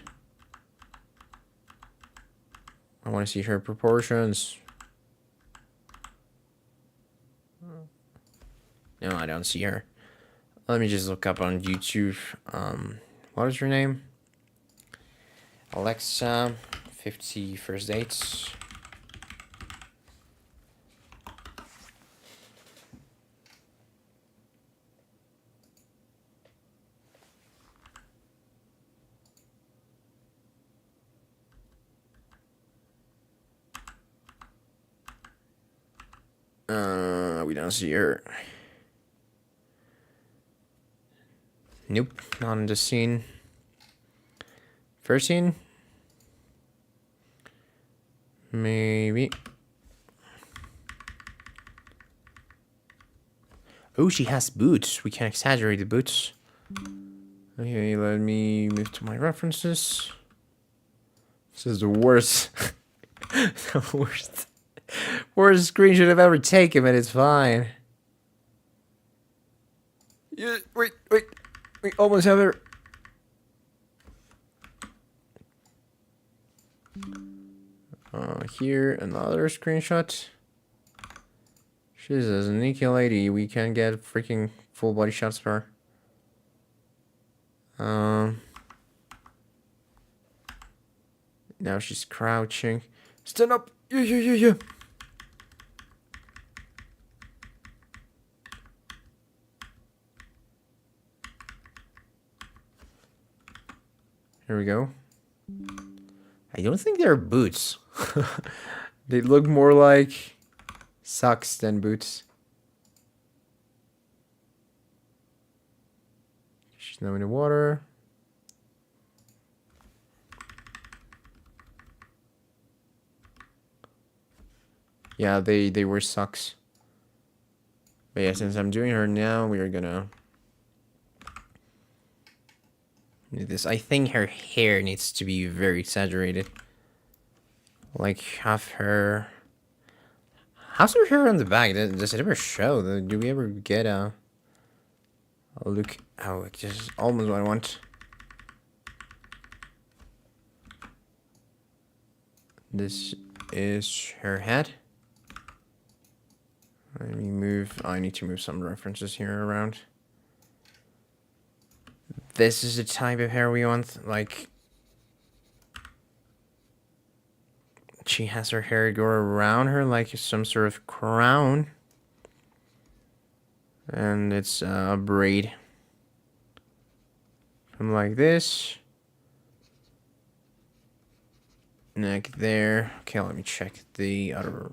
I want to see her proportions. No, I don't see her. Let me just look up on YouTube. What is her name? Alexa, 51st dates. We don't see her. Nope, not in the scene. First scene? Maybe. Oh, she has boots. We can exaggerate the boots. Okay, let me move to my references. This is the worst. The worst screenshot I've ever taken, but it's fine. Yeah, wait. We almost have her. Here, another screenshot. She's a sneaky lady. We can get freaking full body shots for her. Now she's crouching. Stand up! Yeah. Here we go. I don't think they're boots. They look more like socks than boots. She's Snow in the water. Yeah, they were socks. But yeah, since I'm doing her now, we are gonna do this. I think her hair needs to be very exaggerated. Like half her. How's her hair on the back? Does it ever show? Do we ever get a look? Oh, just almost what I want. This is her head. Let me move. I need to move some references here around. This is the type of hair we want. Like, she has her hair go around her like some sort of crown. And it's a braid. From like this. Neck there. Okay, let me check the other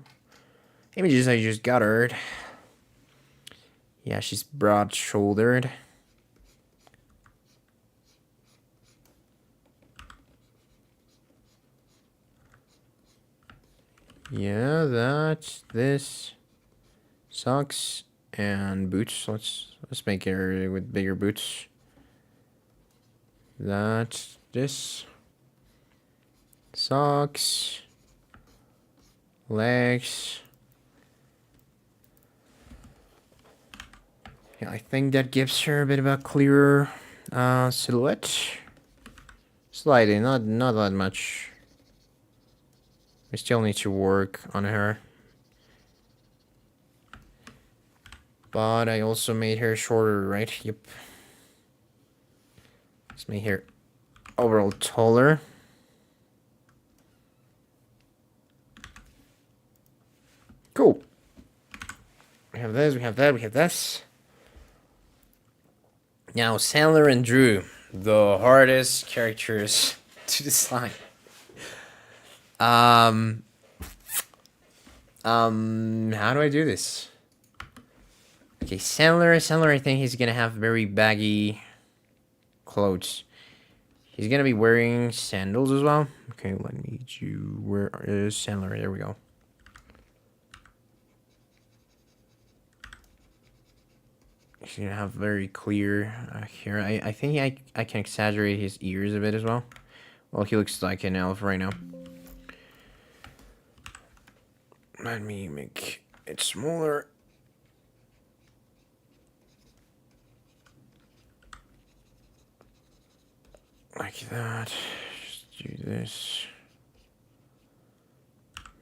images I just gathered. Yeah, she's broad-shouldered. Yeah, this socks and boots. Let's make her with bigger boots. This socks, legs. Yeah, I think that gives her a bit of a clearer silhouette. Slightly, not that much. We still need to work on her. But I also made her shorter, right? Yep. Let's make her overall taller. Cool. We have this, we have that, we have this. Now, Sandler and Drew, the hardest characters to design. How do I do this? Okay, Sandler, I think he's gonna have very baggy clothes. He's gonna be wearing sandals as well. Okay, let me do, where is Sandler? There we go. He's gonna have very clear hair. I think I can exaggerate his ears a bit as well. Well, he looks like an elf right now. Let me make it smaller. Like that. Just do this.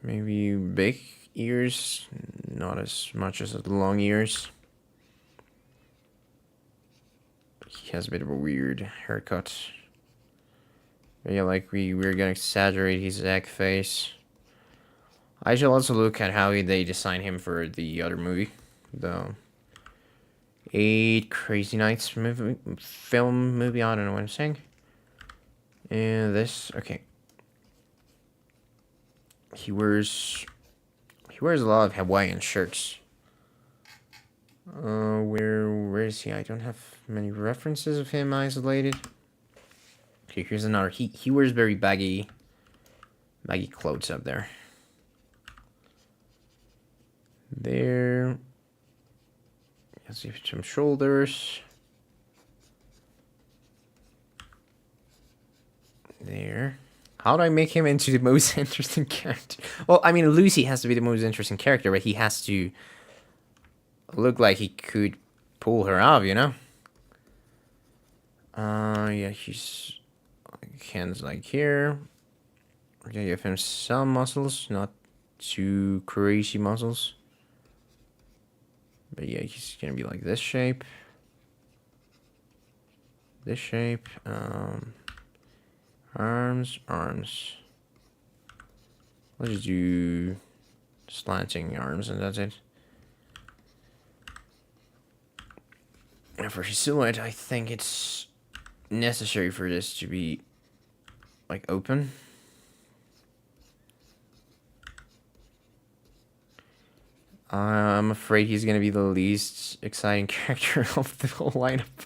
Maybe big ears, not as much as the long ears. He has a bit of a weird haircut. But yeah, like we're gonna exaggerate his egg face. I shall also look at how they design him for the other movie, the 8 Crazy Nights film movie. I don't know what I'm saying. And this, okay. He wears a lot of Hawaiian shirts. Where is he? I don't have many references of him isolated. Okay, here's another. He wears very baggy clothes up there. There. Let's see some shoulders. There. How do I make him into the most interesting character? Well, I mean, Lucy has to be the most interesting character, but he has to look like he could pull her off, you know? Yeah, he's hands like here. We're gonna give him some muscles, not too crazy muscles. But yeah, he's gonna be like this shape. This shape. Arms. Let's just do slanting arms and that's it. Now for his silhouette, I think it's necessary for this to be like open. I'm afraid he's gonna be the least exciting character of the whole lineup.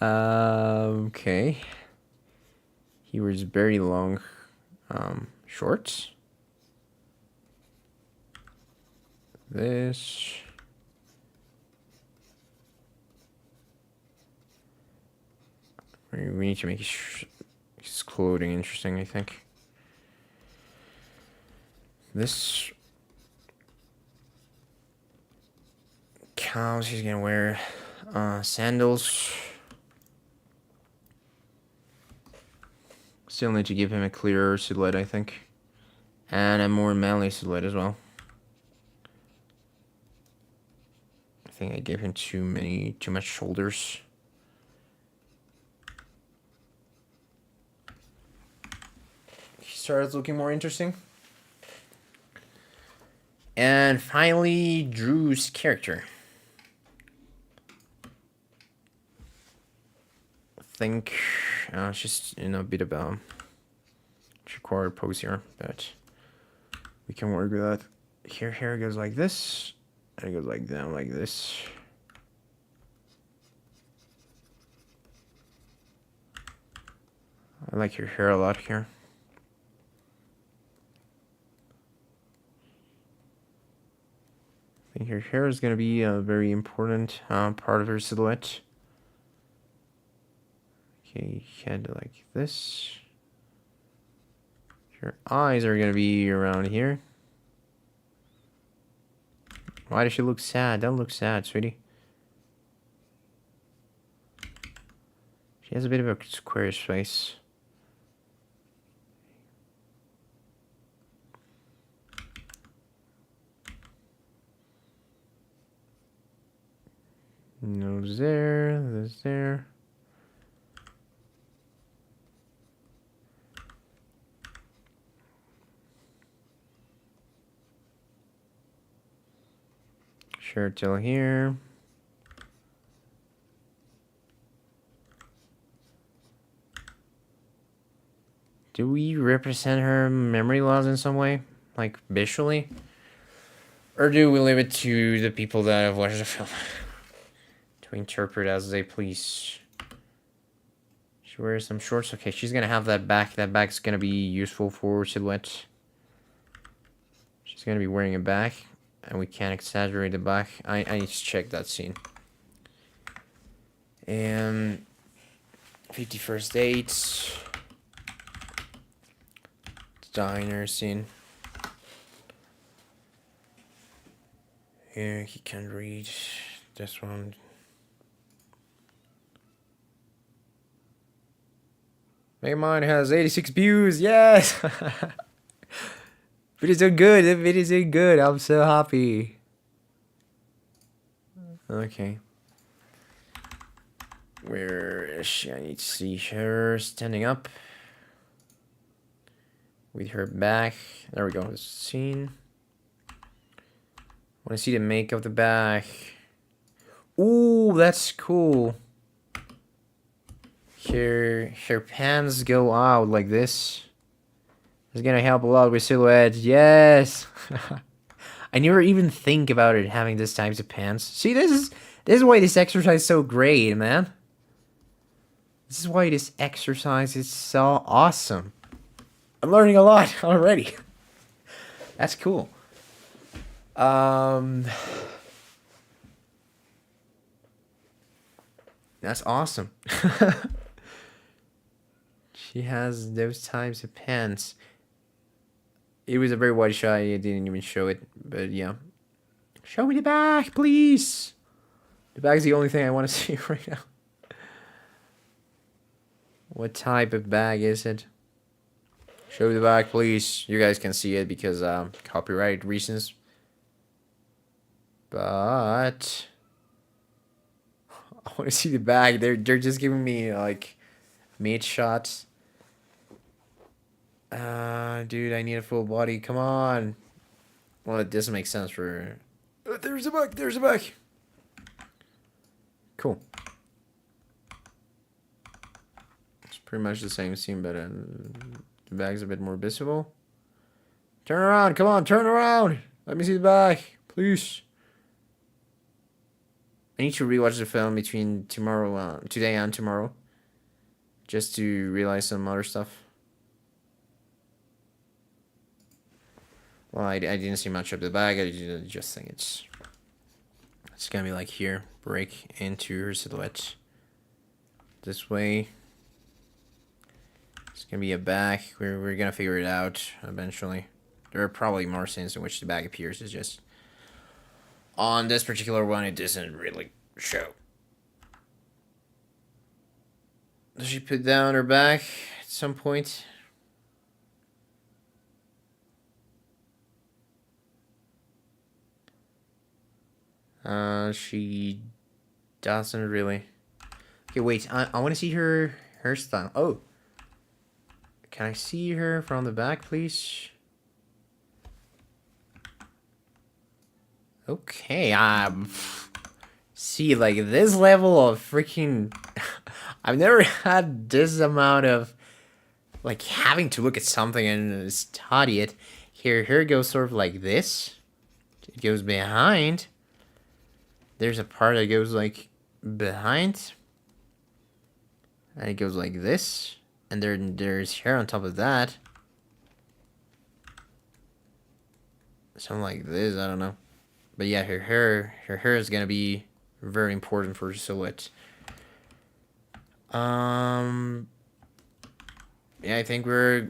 Okay. He wears very long shorts. This. We need to make his clothing interesting, I think. This. Cows, he's gonna wear sandals. Still need to give him a clearer silhouette, I think. And a more manly silhouette as well. I think I gave him too much shoulders. He started looking more interesting. And finally, Drew's character. I think it's just in a bit of a required pose here, but we can work with that. Here, hair goes like this, and it goes like down like this. I like your hair a lot here. I think your hair is going to be a very important part of your silhouette. Okay, head like this. Your eyes are going to be around here. Why does she look sad? Don't look sad, sweetie. She has a bit of a squarish face. Nose there, this there. Shirt till here. Do we represent her memory loss in some way? Like visually? Or do we leave it to the people that have watched the film to interpret as they please? She wears some shorts. Okay, she's gonna have that back. That back's gonna be useful for silhouette. She's gonna be wearing a back, and we can't exaggerate the back. I need to check that scene. And 51st dates. Diner scene. Here he can read this one. Ermine has 86 views. Yes. Video's doing good. The video's doing good. I'm so happy. Okay. Where is she? I need to see her standing up. With her back. There we go. This scene. Want to see the make of the back. Ooh, that's cool. Her pants go out like this. It's gonna help a lot with silhouette. Yes. I never even think about it having this types of pants. See, this is why this exercise is so great, man. This is why this exercise is so awesome. I'm learning a lot already. That's cool. That's awesome. She has those types of pants. It was a very wide shot. I didn't even show it, but yeah. Show me the back, please. The back is the only thing I want to see right now. What type of bag is it? Show the back, please. You guys can see it because copyright reasons. But I want to see the bag. They're just giving me like mid shots. Dude, I need a full body. Come on. Well, it doesn't make sense for. There's a back. There's a back. Cool. It's pretty much the same scene, but the bag's a bit more visible. Turn around. Come on, turn around. Let me see the back, please. I need to rewatch the film between today and tomorrow, just to realize some other stuff. Well, I didn't see much of the bag. I just think it's gonna be like here, break into her silhouette. This way. It's gonna be a bag. We're gonna figure it out eventually. There are probably more scenes in which the bag appears. It's just on this particular one, it doesn't really show. Does she put down her bag at some point? She doesn't really. Okay, wait. I want to see her hairstyle. Oh, can I see her from the back, please? Okay, see, like, this level of freaking... I've never had this amount of, like, having to look at something and study it. Here goes sort of like this. It goes behind. There's a part that goes, like, behind. And it goes like this. And there's hair on top of that. Something like this, I don't know. But yeah, her hair is gonna be very important for silhouette. Yeah, I think we're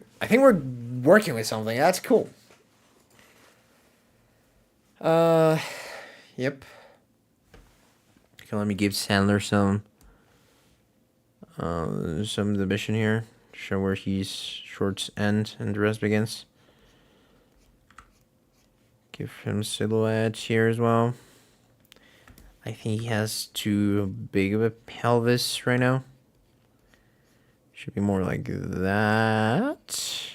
working with something. That's cool. Yep. Okay, let me give Sandler some division here. Show where his shorts end and the rest begins. Give him silhouette here as well. I think he has too big of a pelvis right now. Should be more like that.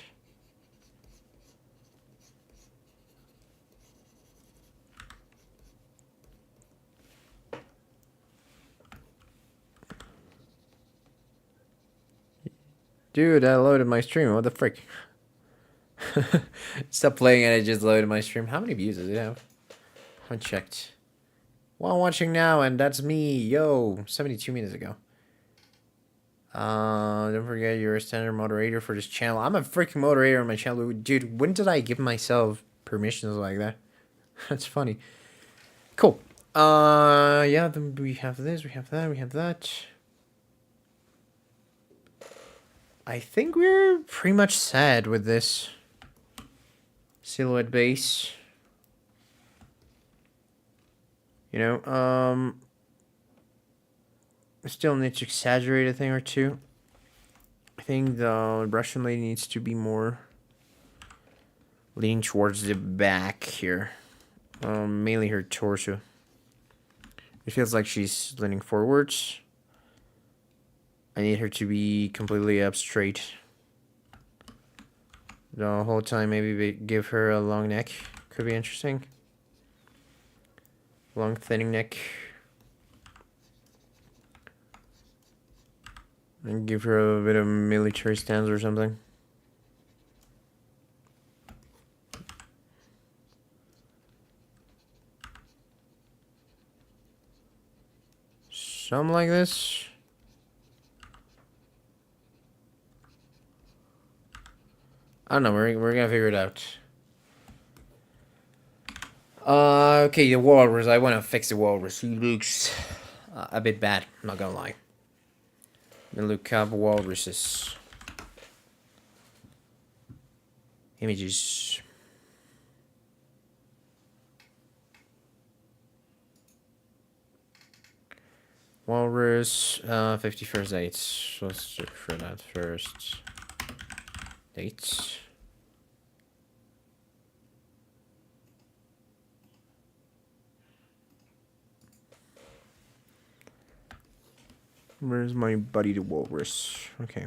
Dude, I loaded my stream. What the frick? Stop playing and I just loaded my stream. How many views does it have? Unchecked. Well, watching now, and that's me. Yo, 72 minutes ago. Don't forget you're a standard moderator for this channel. I'm a freaking moderator on my channel. Dude, when did I give myself permissions like that? That's funny. Cool. Yeah, then we have this, we have that, we have that. I think we're pretty much set with this silhouette base. You know, I still need to exaggerate a thing or two. I think the Russian lady needs to be more leaning towards the back here. Mainly her torso. It feels like she's leaning forwards. I need her to be completely up straight the whole time. Maybe give her a long neck. Could be interesting. Long, thinning neck. And give her a bit of military stance or something. Something like this. I don't know, we're gonna figure it out. Okay, the walrus. I want to fix the walrus. He looks a bit bad, I'm not gonna lie. Then look up walruses. Images. Walrus, 51st dates. Let's look for that first. Dates. Where's my buddy the walrus? Okay.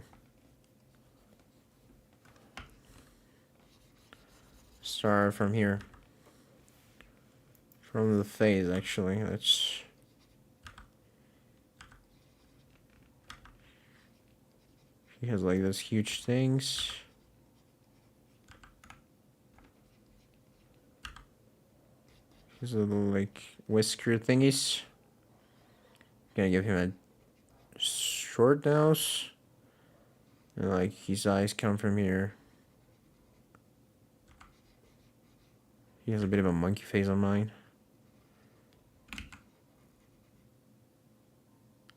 Start from here. From the face, actually. That's... He has like those huge things. His little like whisker thingies. Gonna give him a short nose. And like his eyes come from here. He has a bit of a monkey face on mine.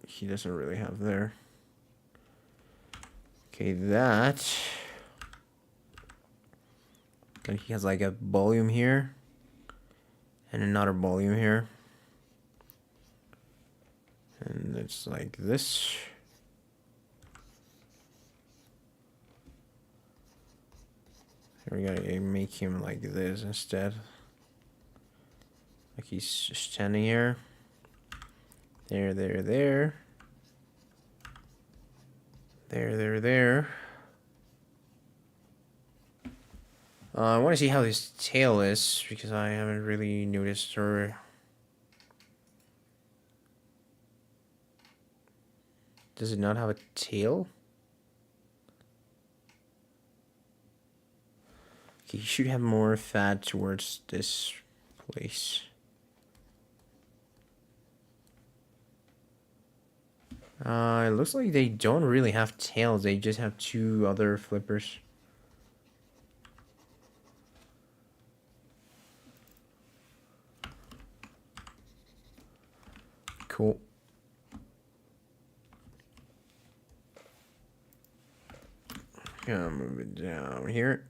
He doesn't really have there. Okay, that. Then he has like a volume here. And another volume here. And it's like this. Here we gotta make him like this instead. Like he's standing here. There. There. I want to see how his tail is, because I haven't really noticed or... Does it not have a tail? Okay, he should have more fat towards this place. It looks like they don't really have tails. They just have two other flippers. Cool. Gonna move it down here.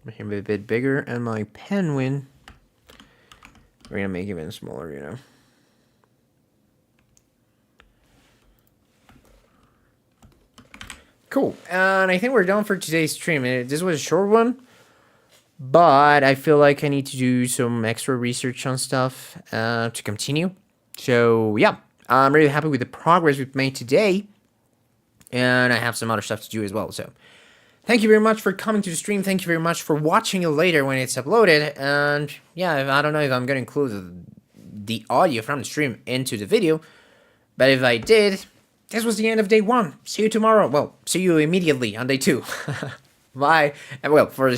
Make him a bit bigger, and my penguin, we're gonna make him even smaller, you know. Cool, and I think we're done for today's stream. This was a short one, but I feel like I need to do some extra research on stuff to continue. So yeah, I'm really happy with the progress we've made today, and I have some other stuff to do as well. So thank you very much for coming to the stream. Thank you very much for watching it later when it's uploaded. And yeah, I don't know if I'm going to include the audio from the stream into the video, but if I did, this was the end of day 1. See you tomorrow. Well, see you immediately on day 2. Bye. And well, for the